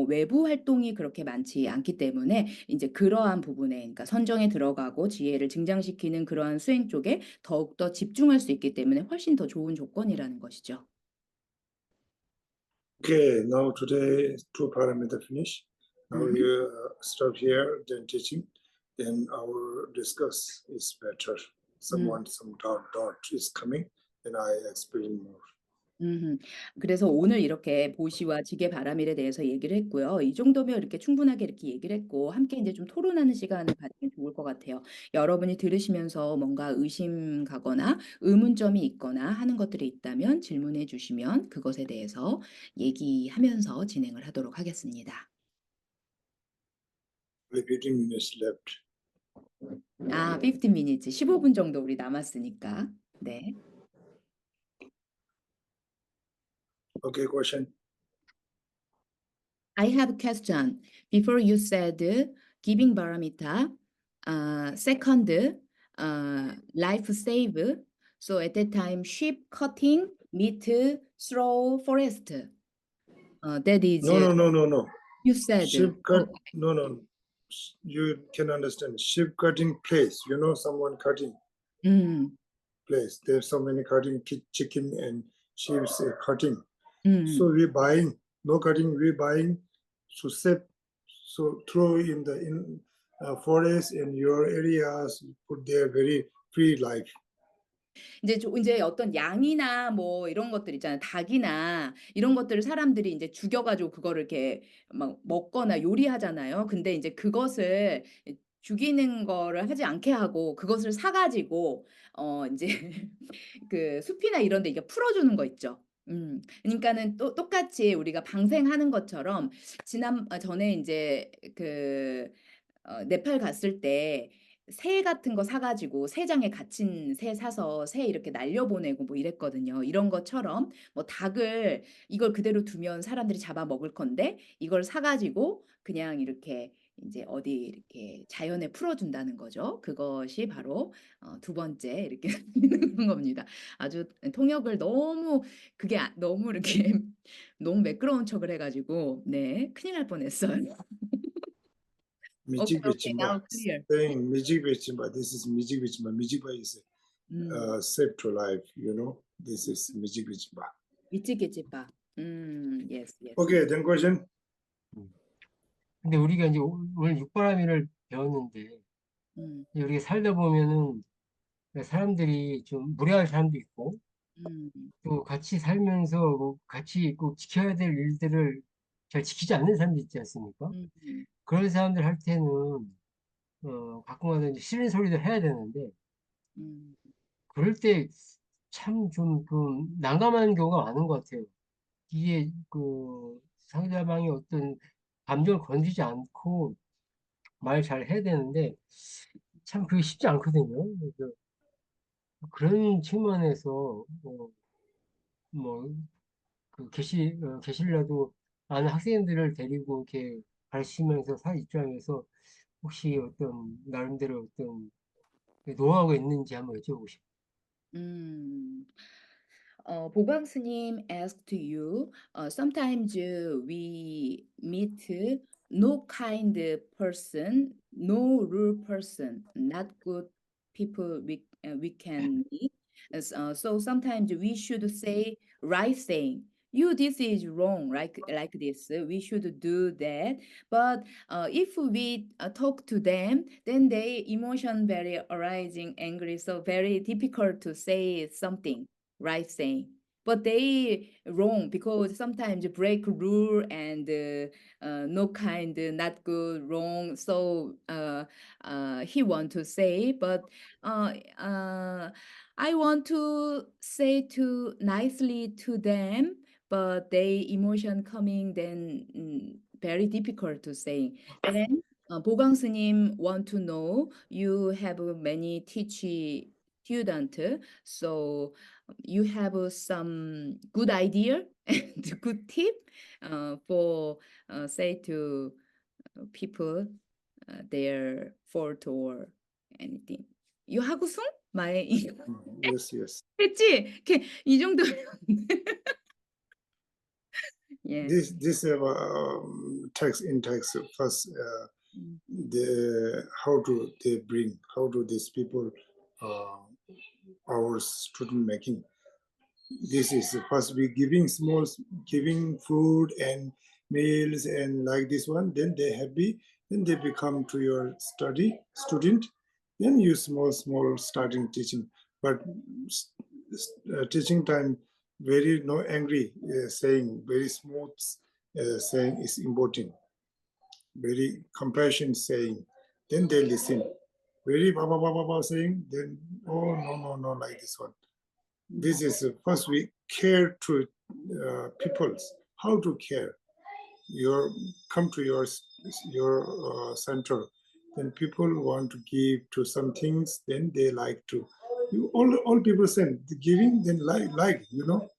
외부 활동이 그렇게 많지 않기 때문에 인제 그러한 부분에 그러니까 선정에 들어가고 지혜를 증장시키는 그러한 수행 쪽에 더욱더 집중할 수 있기 때문에 훨씬 더 좋은 조건이라는 것이죠. Okay, now today two paramita finish. Now 음. you stop here, then teaching. Then our discuss is better. 음. Someone, some doubt is coming, then I explain more. 음음. 그래서 오늘 이렇게 보시와 지계 바라밀에 대해서 얘기를 했고요. 이 정도면 이렇게 충분하게 이렇게 얘기를 했고 함께 인제 좀 토론하는 시간을 가지면 좋을 것 같아요. 여러분이 들으시면서 뭔가 의심 가거나 의문점이 있거나 하는 것들이 있다면 질문해 주시면 그것에 대해서 얘기하면서 진행을 하도록 하겠습니다. 15 minutes left. 15 minutes 15분 정도 우리 남았으니까. 네. Okay, question. I have a question. Before you said giving paramita, second life save. So at that time, sheep cutting, meat, throw forest. That is No, no, no, no, no. you said. Sheep cut. Oh, No, no. You can understand. Sheep cutting place. You know, someone cutting 음, place. There's so many cutting chicken and sheep's cutting. So 음. we buying, no cutting, we buying to save, so throw in the forest in your areas, put there very free life. 인제 어떤 양이나 뭐 이런 것들 있잖아요. 닭이나 이런 것들을 사람들이 인제 죽여 가지고 그거를 이렇게 막 먹거나 요리하잖아요. 근데 인제 그것을 죽이는 거를 하지 않게 하고 그것을 사 가지고 인제 그 숲이나 이런 데 이게 풀어 주는 거 있죠. 그니까는 또 똑같이 우리가 방생하는 것처럼 전에 인제 그 네팔 갔을 때 새 같은 거 사 가지고 새 장에 갇힌 새 사서 새 이렇게 날려 보내고 뭐 이랬거든요. 이런 것처럼 뭐 닭을 이걸 그대로 두면 사람들이 잡아 먹을 건데 이걸 사 가지고 그냥 이렇게 인제 어디 이렇게 자연에 풀어 준다는 거죠. 그것이 바로 두 번째 이렇게 하는 겁니다. 아주 통역을 너무 그게 너무 이렇게 너무 매끄러운 척을 해 가지고 네 큰일 날 뻔했어요. Mijik Okay, okay. Vichimba, Now clear. saying Mijik Vichimba, this is Mijik Vichimba. Mijikba is 음. save to life, you know, this is Mijik Vichimba. 미치겠지빠. Yes, yes. Okay, then question. 음. 근데 우리가 이제 오늘 육바라밀을 배웠는데 음. 이제 우리가 살다 보면은 사람들이 좀 무례한 사람도 있고 음. 또 같이 살면서 뭐 같이 꼭 지켜야 될 일들을 잘 지키지 않는 사람도 있지 않습니까? 음. 그런 사람들 할 때는 가끔가다 이제 싫은 소리도 해야 되는데 음. 그럴 때 참 좀 난감한 경우가 많은 것 같아요. 이게 그 상대방이 어떤 감정을 건드리지 않고 말 잘 해야 되는데 참 그게 쉽지 않거든요. 그래서 그런 측면에서 뭐 계실라도 아는 학생들을 데리고 이렇게 가르치면서 사 입장에서 혹시 어떤 나름대로 어떤 노하우가 있는지 한번 여쭤보고 싶어요. 음. 보광 스님 asked you, sometimes we meet no kind person, no rule person, not good people we can meet. So sometimes we should say right thing. You this is wrong, like this. We should do that. But if we talk to them, then they emotion very arising, angry, so very difficult to say something. right saying. But they wrong because sometimes break rule and no kind, not good, wrong. So he want to say, but I want to say to nicely to them, but they emotion coming then very difficult to say. Then 보강 스님 want to know you have many teach student, so you have some good idea and good tip for say to people their fault or anything. You 하구승? 말 Yes, yes. 했지? 이 정도면 예. This text in text first. 음, How do they bring? How do these people, our student making? This is first we giving food and meals and like this one. Then they happy. Then they become to your student. Then you small starting teaching. But teaching time very no angry saying, very smooth saying is important. Very compassion saying, then they listen. Very baba saying, then oh no like this one. This is first we care to peoples. How to care? Come to your center. Then people want to give to some things. Then they like to. All people say giving. Then like you know.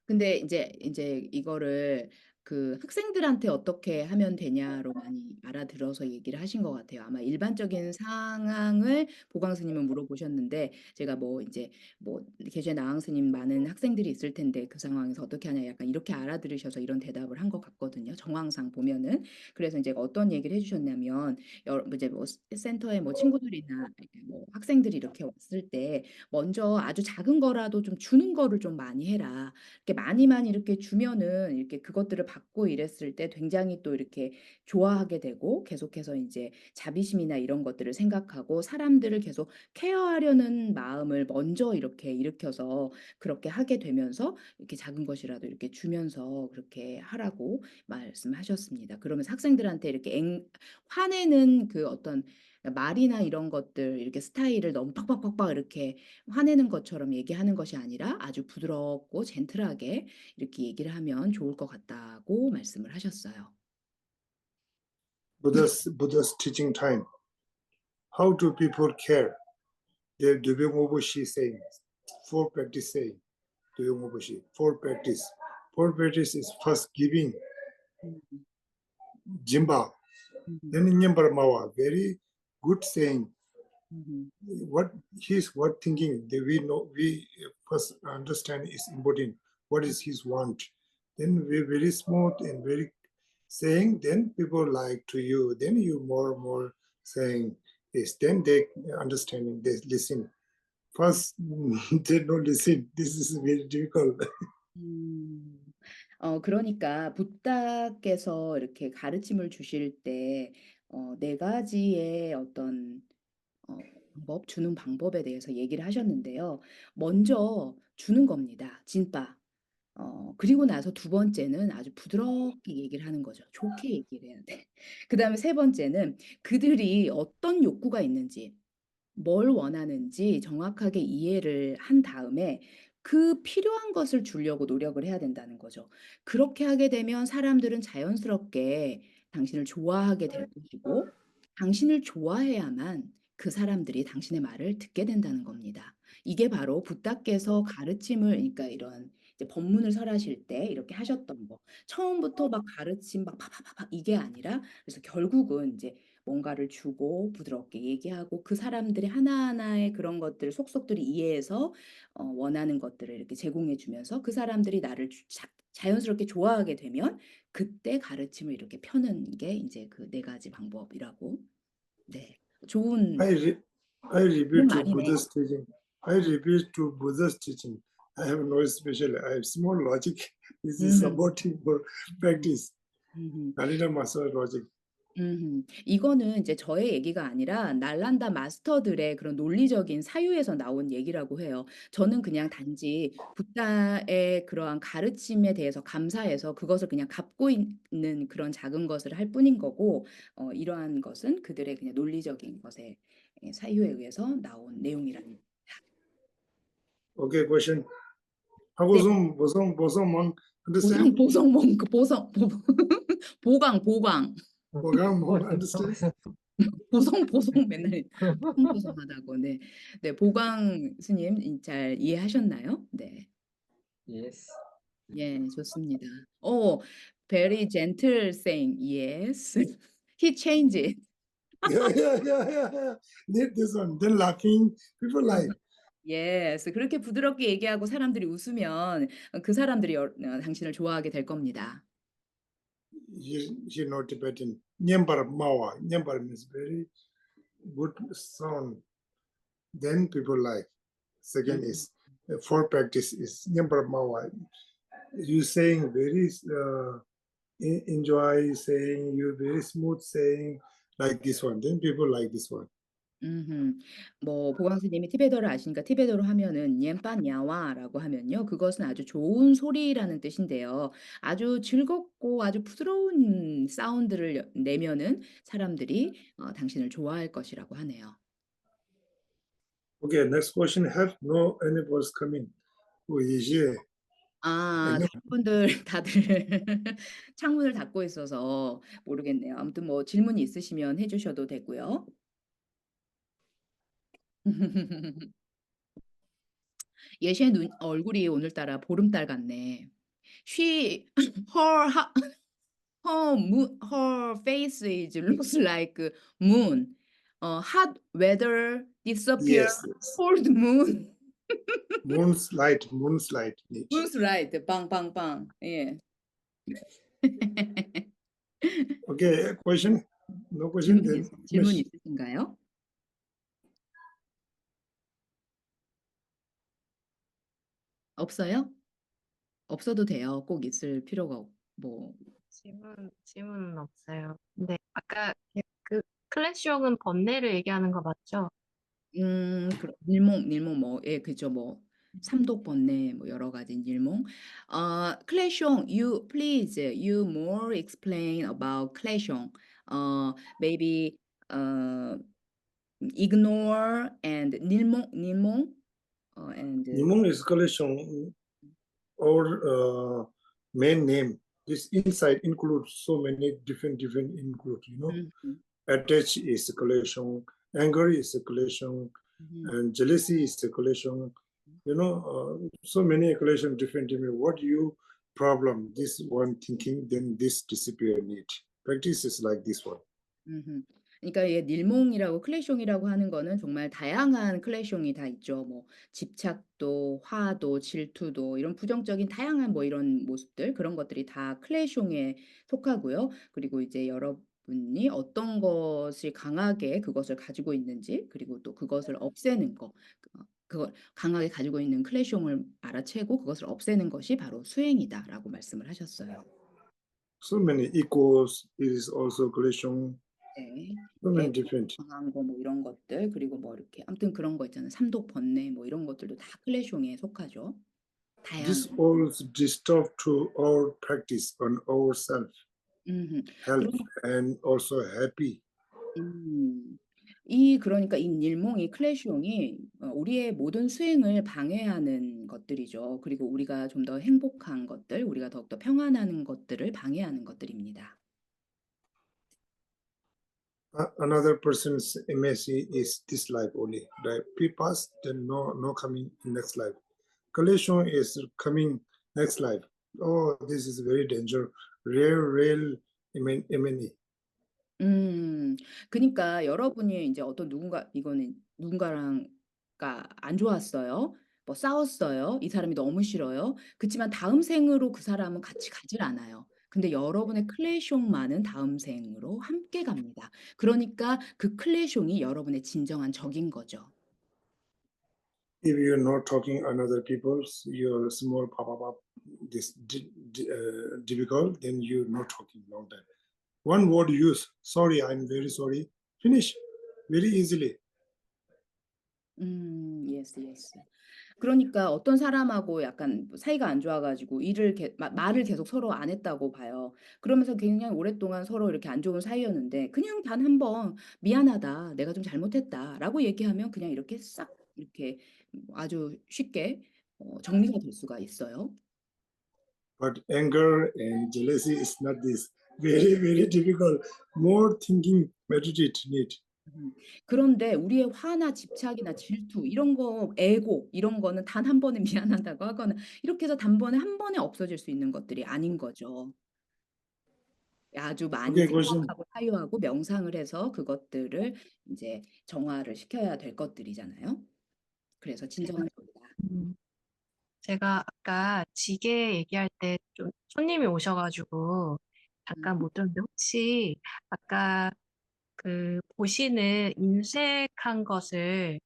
근데 이제 이거를 그 학생들한테 어떻게 하면 되냐로 많이 알아들어서 얘기를 하신 것 같아요. 아마 일반적인 상황을 보강 스님은 물어보셨는데 제가 뭐 이제 뭐 계좌 나황 스님 많은 학생들이 있을 텐데 그 상황에서 어떻게 하냐 약간 이렇게 알아들으셔서 이런 대답을 한 것 같거든요. 정황상 보면은. 그래서 이제 어떤 얘기를 해주셨냐면 이제 뭐 센터에 뭐 친구들이나 이렇게 뭐 학생들이 이렇게 왔을 때 먼저 아주 작은 거라도 좀 주는 거를 좀 많이 해라. 이렇게 많이 이렇게 주면은 이렇게 그것들을 받고 이랬을 때 굉장히 또 이렇게 좋아하게 되고 계속해서 이제 자비심이나 이런 것들을 생각하고 사람들을 계속 케어하려는 마음을 먼저 이렇게 일으켜서 그렇게 하게 되면서 이렇게 작은 것이라도 이렇게 주면서 그렇게 하라고 말씀하셨습니다. 그러면서 학생들한테 이렇게 화내는 그 어떤 말이나 이런 것들 이렇게 스타일을 너무 팍팍팍팍 이렇게 화내는 것처럼 얘기하는 것이 아니라 아주 부드럽고 젠틀하게 이렇게 얘기를 하면 좋을 것 같다고 말씀을 하셨어요. Buddha's teaching time. How do people care? The Dubyomobushi saying, for practice saying, Dubyomobushi, for practice. For practice is first giving, Jimba, then Nyambarmawa, very good saying. What thinking, we first understand is important. What is his want? Then we very smooth and very saying, then people like to you, then you more saying this, then they understanding, they listen. First, they don't listen. This is very difficult. 그러니까 부다께서 이렇게 가르침을 주실 때 네 가지의 어떤 주는 방법에 대해서 얘기를 하셨는데요. 먼저 주는 겁니다. 진바. 그리고 나서 두 번째는 아주 부드럽게 얘기를 하는 거죠. 좋게 얘기를 해야 돼. 그다음에 세 번째는 그들이 어떤 욕구가 있는지, 뭘 원하는지 정확하게 이해를 한 다음에 그 필요한 것을 주려고 노력을 해야 된다는 거죠. 그렇게 하게 되면 사람들은 자연스럽게 당신을 좋아하게 될 것이고 당신을 좋아해야만 그 사람들이 당신의 말을 듣게 된다는 겁니다. 이게 바로 부다께서 가르침을 그러니까 이런 이제 법문을 설하실 때 이렇게 하셨던 거. 처음부터 막 가르침 막 파파파파 이게 아니라 그래서 결국은 이제 뭔가를 주고 부드럽게 얘기하고 그 사람들의 하나하나의 그런 것들을 속속들이 이해해서 원하는 것들을 이렇게 제공해 주면서 그 사람들이 나를 자연스럽게 좋아하게 되면 그때 가르침을 이렇게 펴는 게 이제 그 네 가지 방법이라고. 네. 좋은 I repeat to 말이네. Buddha's teaching. I repeat to Buddha's teaching. I have no special. I have small logic. This is supporting for practice. Nalina Master logic. 이거는 이제 저의 얘기가 아니라 날란다 마스터들의 그런 논리적인 사유에서 나온 얘기라고 해요. 저는 그냥 단지 부다의 그러한 가르침에 대해서 감사해서 그것을 그냥 갖고 있는 그런 작은 것을 할 뿐인 거고, 이러한 것은 그들의 그냥 논리적인 것의 사유에 의해서 나온 내용이라는. Okay, question. How 네. bosom monk understand? 보성 몽크 보강 Bogang monk understand? 보성 맨날 보송보송하다고. 네. 네, 보강 스님 잘 이해하셨나요? 네. Yes. 예, 좋습니다. very gentle saying. Yes. He changed it. Yeah. Need this one. Then laughing, people like. Yes. 그렇게 부드럽게 얘기하고 사람들이 웃으면 그 사람들이 당신을 좋아하게 될 겁니다. He know Tibetan. Nyambar Mawa. Nyambar means very good sound. Then people like. Second is for practice is Nyambar Mawa. You saying very enjoy saying, you very smooth saying like this one. Then people like this one. 뭐 보강 스님이 티베더를 아시니까 티베더로 하면은 옌빠냐와라고 하면요. 그것은 아주 좋은 소리라는 뜻인데요. 아주 즐겁고 아주 부드러운 사운드를 내면은 사람들이 당신을 좋아할 것이라고 하네요. Okay, next question. Have no animals coming? 이제 다른 분들 다들 창문을 닫고 있어서 모르겠네요. 아무튼 뭐 질문이 있으시면 해 주셔도 되고요. 예시의 얼굴이 오늘따라 보름달 같네. She her her face is looks like moon. Hot weather disappear. yes, Cold moon. moon's light. Moon's light. 빵빵빵. 예. Okay, question? No question then. 질문 있으신가요? 없어요? 없어도 돼요. 꼭 있을 필요가 뭐. 질문은 없어요. 근데 아까 그 클래시용은 번뇌를 얘기하는 거 맞죠? 일몽 뭐, 예, 그죠. 뭐 삼독번뇌 뭐 여러 가지 일몽. 클래숑, you please you more explain about 클래숑. Maybe ignore and 일몽 and Nimung is collection or main name. This inside includes so many different include, Attach is a collection, anger is a collection, and jealousy is a collection. So many collection different. What you problem? This one thinking, then this disappear need. Practice is like this one. 그러니까 얘 닐몽이라고 클래숑이라고 하는 거는 정말 다양한 클래숑이 다 있죠. 뭐 집착도, 화도, 질투도 이런 부정적인 다양한 뭐 이런 모습들 그런 것들이 다 클래숑에 속하고요. 그리고 이제 여러분이 어떤 것이 강하게 그것을 가지고 있는지 그리고 또 그것을 없애는 거 그걸 강하게 가지고 있는 클래숑을 알아채고 그것을 없애는 것이 바로 수행이다라고 말씀을 하셨어요. So many equals is also collection. 네. So many different. 강한 거 뭐 이런 것들 그리고 뭐 이렇게 아무튼 그런 거 있잖아요. 삼독 번뇌 뭐 이런 것들도 다 클래숑에 속하죠. This 다양한. all disturb to our practice on ourself, health, and also happy. 그러니까 이 일몽, 이 클래숑이 우리의 모든 수행을 방해하는 것들이죠. 그리고 우리가 좀 더 행복한 것들, 우리가 더욱더 평안한 것들을 방해하는 것들입니다. Another person's MSc is this life only. Right? P pass, then no coming in next life. Collection is coming next life. Oh, this is very danger. Real enemy. 그니까 여러분이 이제 어떤 이거는 누군가랑가 안 좋았어요. 뭐 싸웠어요. 이 사람이 너무 싫어요. 그치만 다음 생으로 그 사람은 같이 가질 않아요. 근데 여러분의 클래숑만은 다음 생으로 함께 갑니다. 그러니까 그 클래숑이 여러분의 진정한 적인 거죠. If you're not talking another people's, your small pop this difficult, then you're not talking long time. One word use. Sorry, I'm very sorry. Finish very easily. yes, yes. 그러니까 어떤 사람하고 약간 뭐 사이가 안 좋아 가지고 일을 말을 계속 서로 안 했다고 봐요. 그러면서 굉장히 오랫동안 서로 이렇게 안 좋은 사이였는데 그냥 단 한 번 "미안하다. 내가 좀 잘못했다."라고 얘기하면 그냥 이렇게 싹 이렇게 아주 쉽게 정리가 될 수가 있어요. But anger and jealousy is not this. Very, very difficult. More thinking, meditate need. 그런데 우리의 화나 집착이나 질투 이런 거 애고 이런 거는 단 한 번에 미안하다고 하거나 이렇게 해서 단번에 한 번에 없어질 수 있는 것들이 아닌 거죠. 아주 많이 Okay, question. 생각하고 사유하고 명상을 해서 그것들을 인제 정화를 시켜야 될 것들이잖아요. 그래서 진정한 소리다. 제가 아까 지게 얘기할 때 좀 손님이 오셔 가지고 잠깐 못 들었는데 혹시 아까 그 보시는 인색한 것을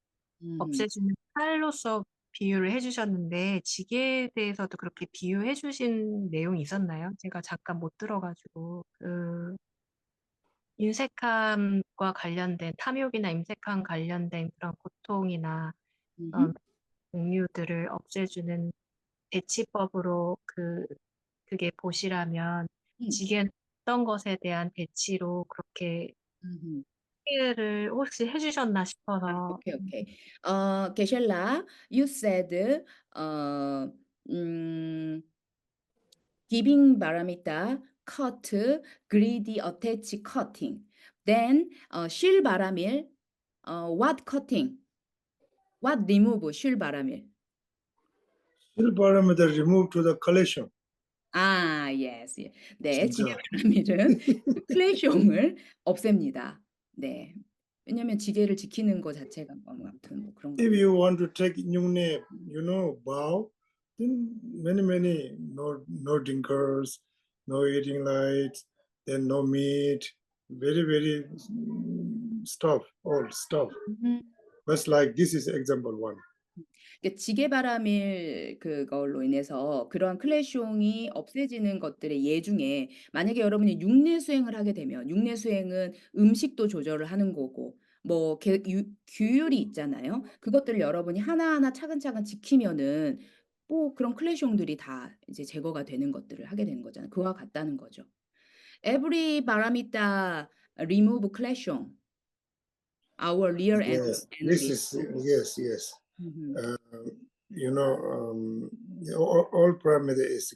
없애주는 칼로서 비유를 해 주셨는데 지게에 대해서도 그렇게 비유해 주신 내용이 있었나요? 제가 잠깐 못 들어 가지고 그 인색함과 관련된 탐욕이나 인색함 관련된 그런 고통이나 음흠. 공유들을 없애주는 대치법으로 그게 보시라면 음. 지게는 어떤 것에 대한 대치로 그렇게 음흠. 소개를 혹시 해 주셨나 아 싶어서. 오케이, 오케이. Geshe-la, you said 어 giving paramita, cut, greedy, attach, cutting. Then shil baramil, what cutting? What remove shil baramil? Still parameter remove to the collection. 아 yes. 예. 네. 지게 진짜. 바라밀은 클래시용을 없앱니다. 네. 왜냐면 지게를 지키는 거 자체가 아무튼 뭐 그런 거. If you want to take Nyungne, bow, then many, no drinkers, no eating lights, then no meat, very stuff, all stuff. Just like this is example one. 그러니까 지게바람일 그걸로 인해서 그러한 클래시용이 없애지는 것들의 예 중에 만약에 여러분이 육내 수행을 하게 되면 육내 수행은 음식도 조절을 하는 거고 뭐 규율이 있잖아요. 그것들을 여러분이 하나하나 차근차근 지키면은 뭐 그런 클래시용들이 다 이제 제거가 되는 것들을 하게 되는 거잖아요. 그와 같다는 거죠. Every 바라미타 remove clash용. Our real Yes, this enemy. is yes. Mhm. All parameter is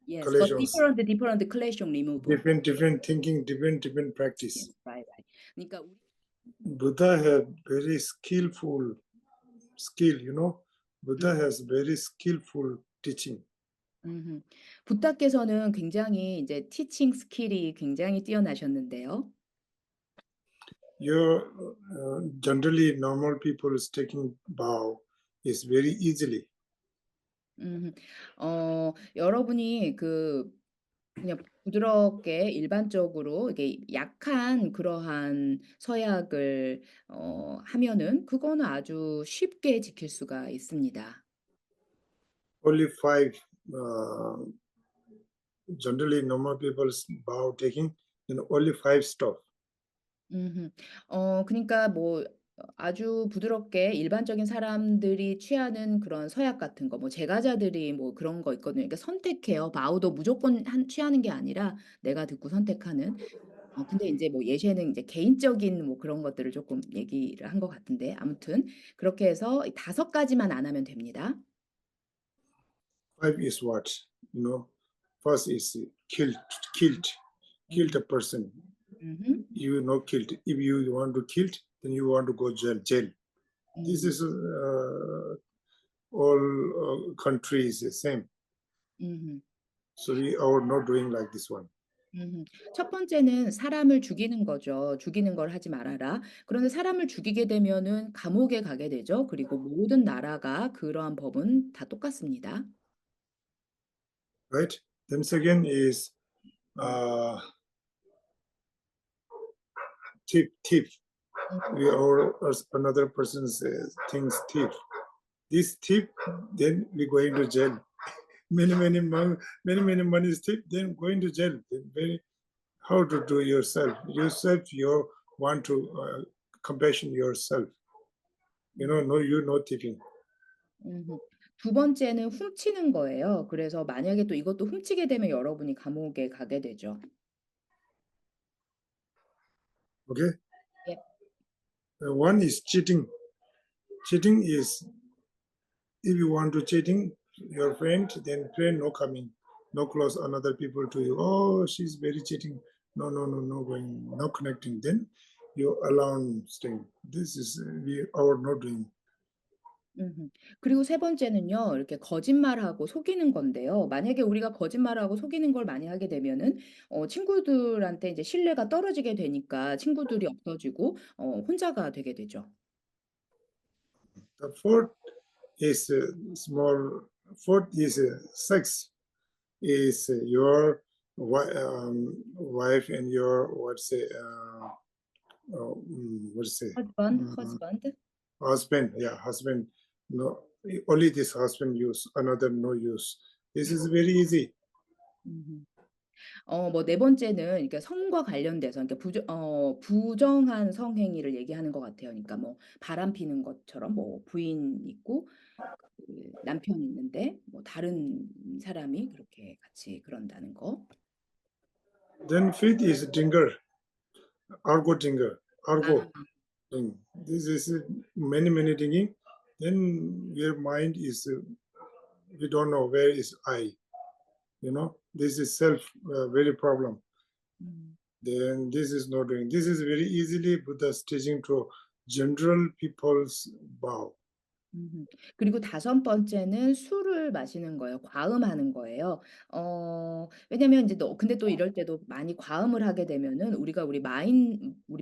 Yes, but collisions, different clash용 remove. different thinking, different practice. Yes, right. 그러니까 Buddha have very skillful skill, Buddha has very skillful teaching. 부타께서는 굉장히 이제 티칭 스킬이 굉장히 뛰어나셨는데요. Your generally normal people is taking bow is very easily. 여러분이 그냥 부드럽게 일반적으로 이게 약한 그러한 서약을 하면은 그거는 아주 쉽게 지킬 수가 있습니다. Only five generally normal people bow taking, only five stop. 그러니까 뭐 아주 부드럽게 일반적인 사람들이 취하는 그런 서약 같은 거 뭐 제가자들이 뭐 그런 거 있거든요. 그러니까 선택해요. 바우도 무조건 취하는 게 아니라 내가 듣고 선택하는. 근데 인제 뭐 예시에는 이제 개인적인 뭐 그런 것들을 쪼끔 얘기를 한 것 같은데 아무튼 그렇게 해서 5 가지만 안 하면 됩니다. Five is what? First is killed a person. Killed. If you want to kill, then you want to go jail. This is all countries the same. So we are not doing like this one. 첫 번째는 사람을 죽이는 거죠. 죽이는 걸 하지 말아라. 그런데 사람을 죽이게 되면은 감옥에 가게 되죠. 그리고 모든 나라가 그러한 법은 다 똑같습니다. Right? Then second is thief. We are another person's things thief. This thief, then we going to jail. Many money is thief, then going to jail. Then very how to do yourself. Yourself, you want to compassion yourself. No, you no thieving. 두 번째는 훔치는 거예요. 그래서 만약에 또 이것도 훔치게 되면 여러분이 감옥에 가게 되죠. Okay. 예. One is cheating. Cheating is if you want to cheating your friend, then friend no coming, no close another people to you. Oh, she's very cheating. No going, no connecting. Then you alone staying. This is our not doing. 그리고 세 번째는요. 이렇게 거짓말하고 속이는 건데요. 만약에 우리가 거짓말하고 속이는 걸 많이 하게 되면은 친구들한테 이제 신뢰가 떨어지게 되니까 친구들이 없어지고 혼자가 되게 되죠. The fourth is small. Fourth is sex. Is your wife and your husband. husband. Yeah, husband. No, only this husband use. Another no use. This is very easy. 뭐 네 번째는 그러니까 성과 관련돼서 그러니까 부정한 성행위를 얘기하는 것 같아요. 그러니까 뭐 바람 피는 것처럼 뭐 부인 있고 그 남편 있는데 뭐 다른 사람이 그렇게 같이 그런다는 거. Then fifth is dinger. Argo dinger. Argo. 아. Thing. This is many thinking. Then your mind is we don't know where is I. This is self very problem. Then this is not doing. This is very easily Buddha's teaching to general people's vow. 그리고 다섯 번째는 술을 마시는 거예요. 과음하는 거예요. 왜냐면 이제 근데 또 이럴 때도 많이 과음을 하게 되면은 우리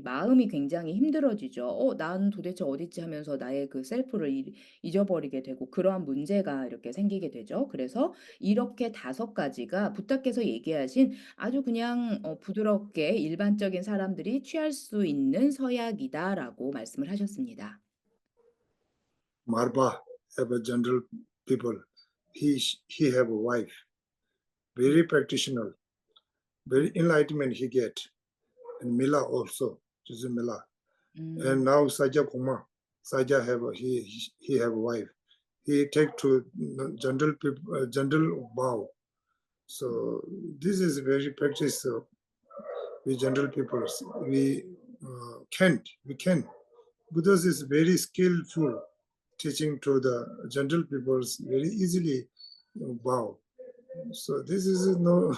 마음이 굉장히 힘들어지죠. 난 도대체 어딨지 하면서 나의 그 셀프를 잊어버리게 되고 그러한 문제가 이렇게 생기게 되죠. 그래서 이렇게 다섯 가지가 부탁께서 얘기하신 아주 그냥 부드럽게 일반적인 사람들이 취할 수 있는 서약이다라고 말씀을 하셨습니다. Marba have a general people. He have a wife. Very practitioner. Very enlightenment he get. And Mila also. This is Mila. And now Saja Kuma. Saja he have a wife. He take to general people, general vow. So this is very practice. We general people. We can. Buddha is very skillful. Teaching to the general peoples very easily vow. So this is no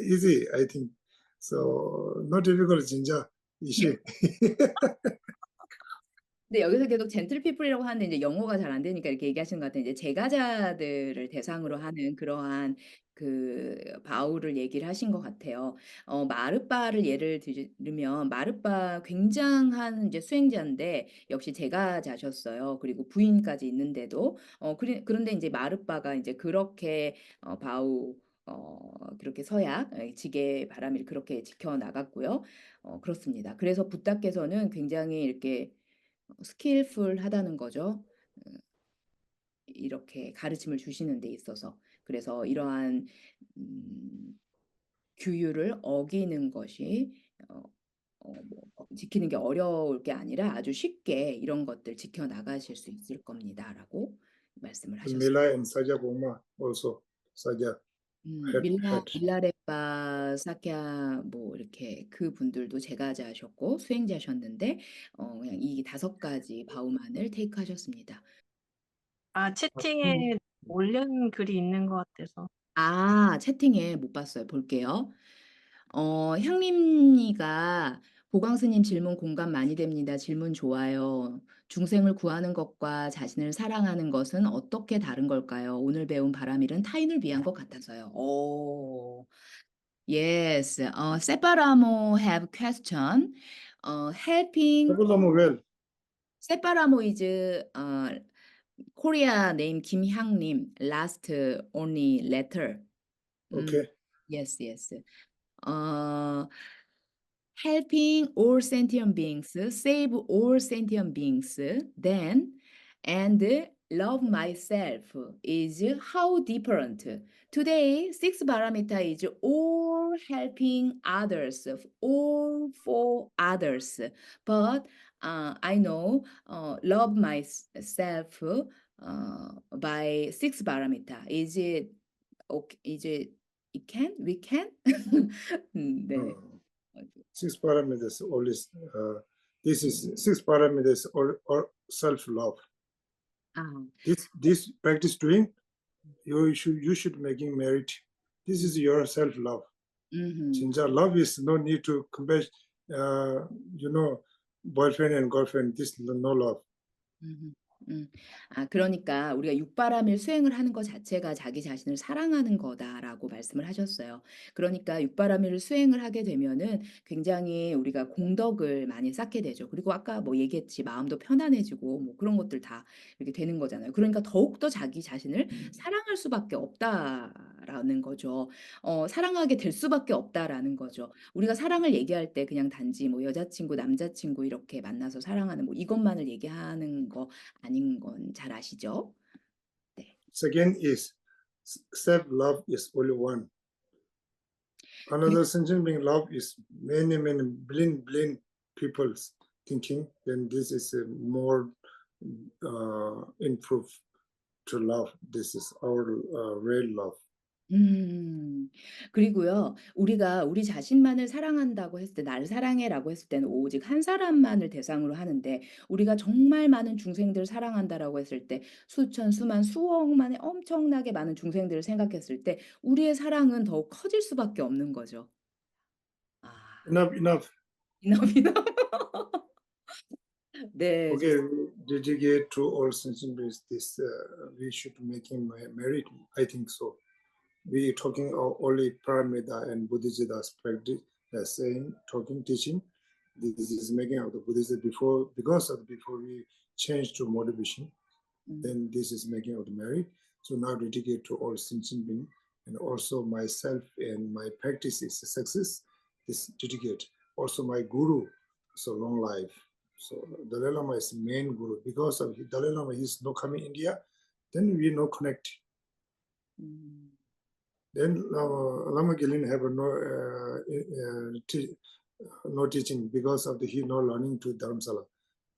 easy, I think. So not difficult, 진짜 이시. 근데 여기서 계속 젠틀 피플이라고 하는데 이제 영어가 잘 안 되니까 이렇게 얘기하시는 것 같아요. 이제 제가자들을 대상으로 하는 그러한 그 바울을 얘기를 하신 것 같아요. 마르바를 예를 들면 마르바 굉장한 이제 수행자인데 역시 제가자셨어요. 그리고 부인까지 있는데도 그런데 이제 마르바가 이제 그렇게 바우 그렇게 서약, 지게 바람일 그렇게 지켜 나갔고요. 그렇습니다. 그래서 부다께서는 굉장히 이렇게 스킬풀하다는 거죠. 이렇게 가르침을 주시는 데 있어서. 그래서 이러한 규율을 어기는 것이 지키는 게 어려울 게 아니라 아주 쉽게 이런 것들 지켜 나가실 수 있을 겁니다라고 말씀을 하셨습니다. Mila and Saja Goma also. Saja. 밀라레빠 사캬 뭐 이렇게 그분들도 제가자셨고 수행자셨는데 그냥 이 다섯 가지 바우만을 테이크하셨습니다. 채팅에 올린 글이 있는 것 같아서. 채팅에 못 봤어요. 볼게요. 향림이가 보광스님 질문 공감 많이 됩니다. 질문 좋아요. 중생을 구하는 것과 자신을 사랑하는 것은 어떻게 다른 걸까요? 오늘 배운 바람일은 타인을 위한 것 같아서요. Yes. Separamo have question. Helping well. Separamo is Korea name 김향님. Last only letter. Okay. Yes. Helping all sentient beings, save all sentient beings, then and love myself is how different. Today, six parameter is all helping others, all for others. But I know love myself by six parameter. Is it okay? Is it we can? 네. Six parameters always. This is six parameters or self-love. 아, This practice doing, you should making merit. This is your self-love. 진짜 love is no need to compare. Boyfriend and girlfriend. This no love. 그러니까 우리가 육바람일 수행을 하는 것 자체가 자기 자신을 사랑하는 거다라고 말씀을 하셨어요. 그러니까 육바람일 수행을 하게 되면은 굉장히 우리가 공덕을 많이 쌓게 되죠. 그리고 아까 뭐 얘기했지, 마음도 편안해지고 뭐 그런 것들 다 이렇게 되는 거잖아요. 그러니까 더욱더 자기 자신을 사랑할 수밖에 없다라는 거죠. 사랑하게 될 수밖에 없다라는 거죠. 우리가 사랑을 얘기할 때 그냥 단지 뭐 여자친구, 남자친구 이렇게 만나서 사랑하는 뭐 이것만을 얘기하는 거 아닌 건 잘 아시죠? 네. Second is self-love is only one. Another sentence being love is many billion people's thinking. Then this is a more improve to love. This is our real love. 그리고요, 우리가 우리 자신만을 사랑한다고 했을 때, 나를 사랑해라고 했을 때는 오직 한 사람만을 대상으로 하는데, 우리가 정말 많은 중생들을 사랑한다라고 했을 때, 수천, 수만, 수억만의 엄청나게 많은 중생들을 생각했을 때, 우리의 사랑은 더욱 커질 수밖에 없는 거죠. 아, Enough. 이너비너. 네, Okay, dedicate to all sentences. This we should making merit. I think so. We talking only Paramita and Bodhicitta's practice, saying, talking, teaching. This is making out the Buddhism before we change to motivation. Then this is making out the merit. So now dedicate to all sentient being, and also myself and my practice is a success. This dedicate also my guru, so long life. So Dalai Lama is main guru. Because of Dalai Lama is not coming India, then we no connect. Then Lama Gelin have no teaching because of he no learning to Dharamsala.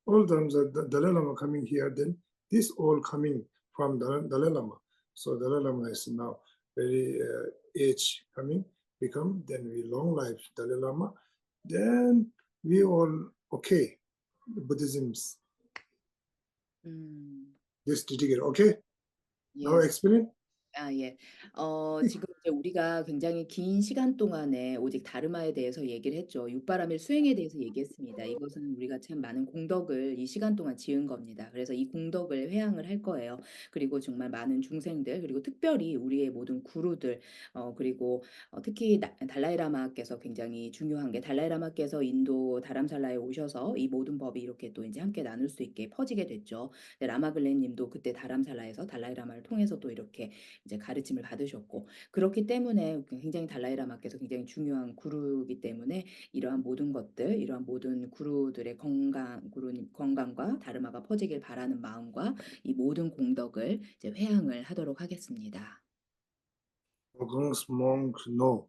All Dharamsala, Dalai Lama coming here, then this all coming from Dalai Lama. So Dalai Lama is now very age coming, become, then we long life Dalai Lama. Then we all okay, Buddhism's. This dedicate, okay? Now explain. 예. 지금 이제 우리가 굉장히 긴 시간 동안에 오직 다르마에 대해서 얘기를 했죠. 육바람일 수행에 대해서 얘기했습니다. 이것은 우리가 참 많은 공덕을 이 시간 동안 지은 겁니다. 그래서 이 공덕을 회양을 할 거예요. 그리고 정말 많은 중생들, 그리고 특별히 우리의 모든 구루들, 그리고 특히 달라이라마께서 굉장히 중요한 게, 달라이라마께서 인도 다람살라에 오셔서 이 모든 법이 이렇게 또 이제 함께 나눌 수 있게 퍼지게 됐죠. 라마글레님도 그때 다람살라에서 달라이라마를 통해서 또 이렇게 이제 가르침을 받으셨고, 그렇기 때문에 굉장히 달라이라마께서 굉장히 중요한 구루이기 때문에 이러한 모든 것들, 이러한 모든 구루들의 건강과 다르마가 퍼지길 바라는 마음과 이 모든 공덕을 이제 회양을 하도록 하겠습니다. Monks know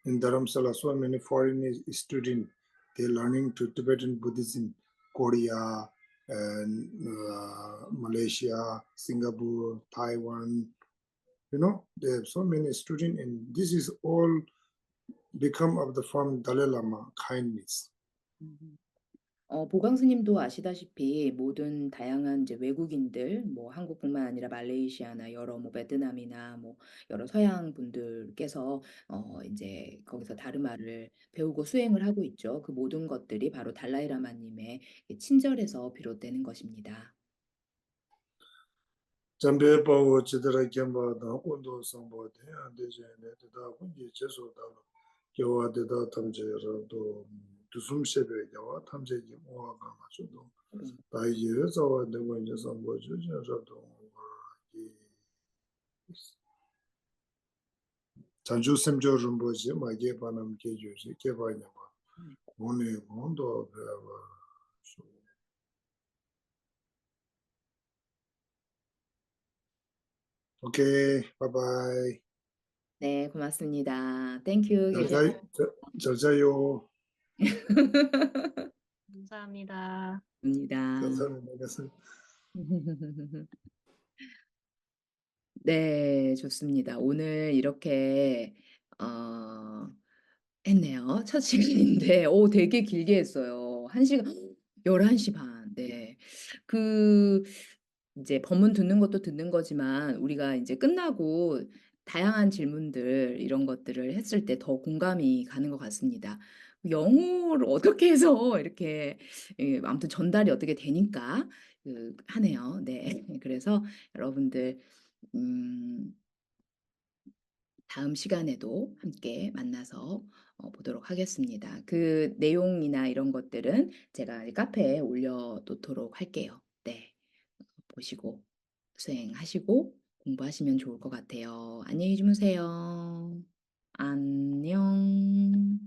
in Dharamsala so many foreign students they learning to Tibetan Buddhism, Korea and Malaysia, Singapore, Taiwan. There have so many students, and this is all become of the from Dalai Lama kindness. 보광스님도 아시다시피 모든 다양한 이제 외국인들, 뭐 한국뿐만 아니라 말레이시아나 여러 뭐 베트남이나 뭐 여러 서양 분들께서 이제 거기서 다르마를 배우고 수행을 하고 있죠. 그 모든 것들이 바로 달라이라마님의 친절에서 비롯되는 것입니다. 잠배 바오 지드라 겸바다 온도 성보대 안되제네 대다 군지 제소다 겨와대다 탐제라도 두숨세베가 탐제기 모아가 가지고 다이제 자와 되고 이제 성보죠 저도 잔주 셈조 좀 보지 마게 반함 계주지 개바냐 봐 오늘 온도 배워 오케이, 바이바이. 네, 고맙습니다. 땡큐. 잘 네. 잘 자요. 감사합니다. 입니다. 감사합니다. 네, 좋습니다. 오늘 이렇게 어, 했네요. 첫 시간인데, 되게 길게 했어요. 1시간, 11시 반. 네. 그, 이제 법문 듣는 것도 듣는 거지만, 우리가 이제 끝나고 다양한 질문들, 이런 것들을 했을 때 더 공감이 가는 것 같습니다. 영어를 어떻게 해서 이렇게, 아무튼 전달이 어떻게 되니까, 하네요. 네. 그래서 여러분들, 음, 다음 시간에도 함께 만나서 보도록 하겠습니다. 그 내용이나 이런 것들은 제가 카페에 올려놓도록 할게요. 네, 보시고 수행하시고 공부하시면 좋을 것 같아요. 안녕히 주무세요. 안녕.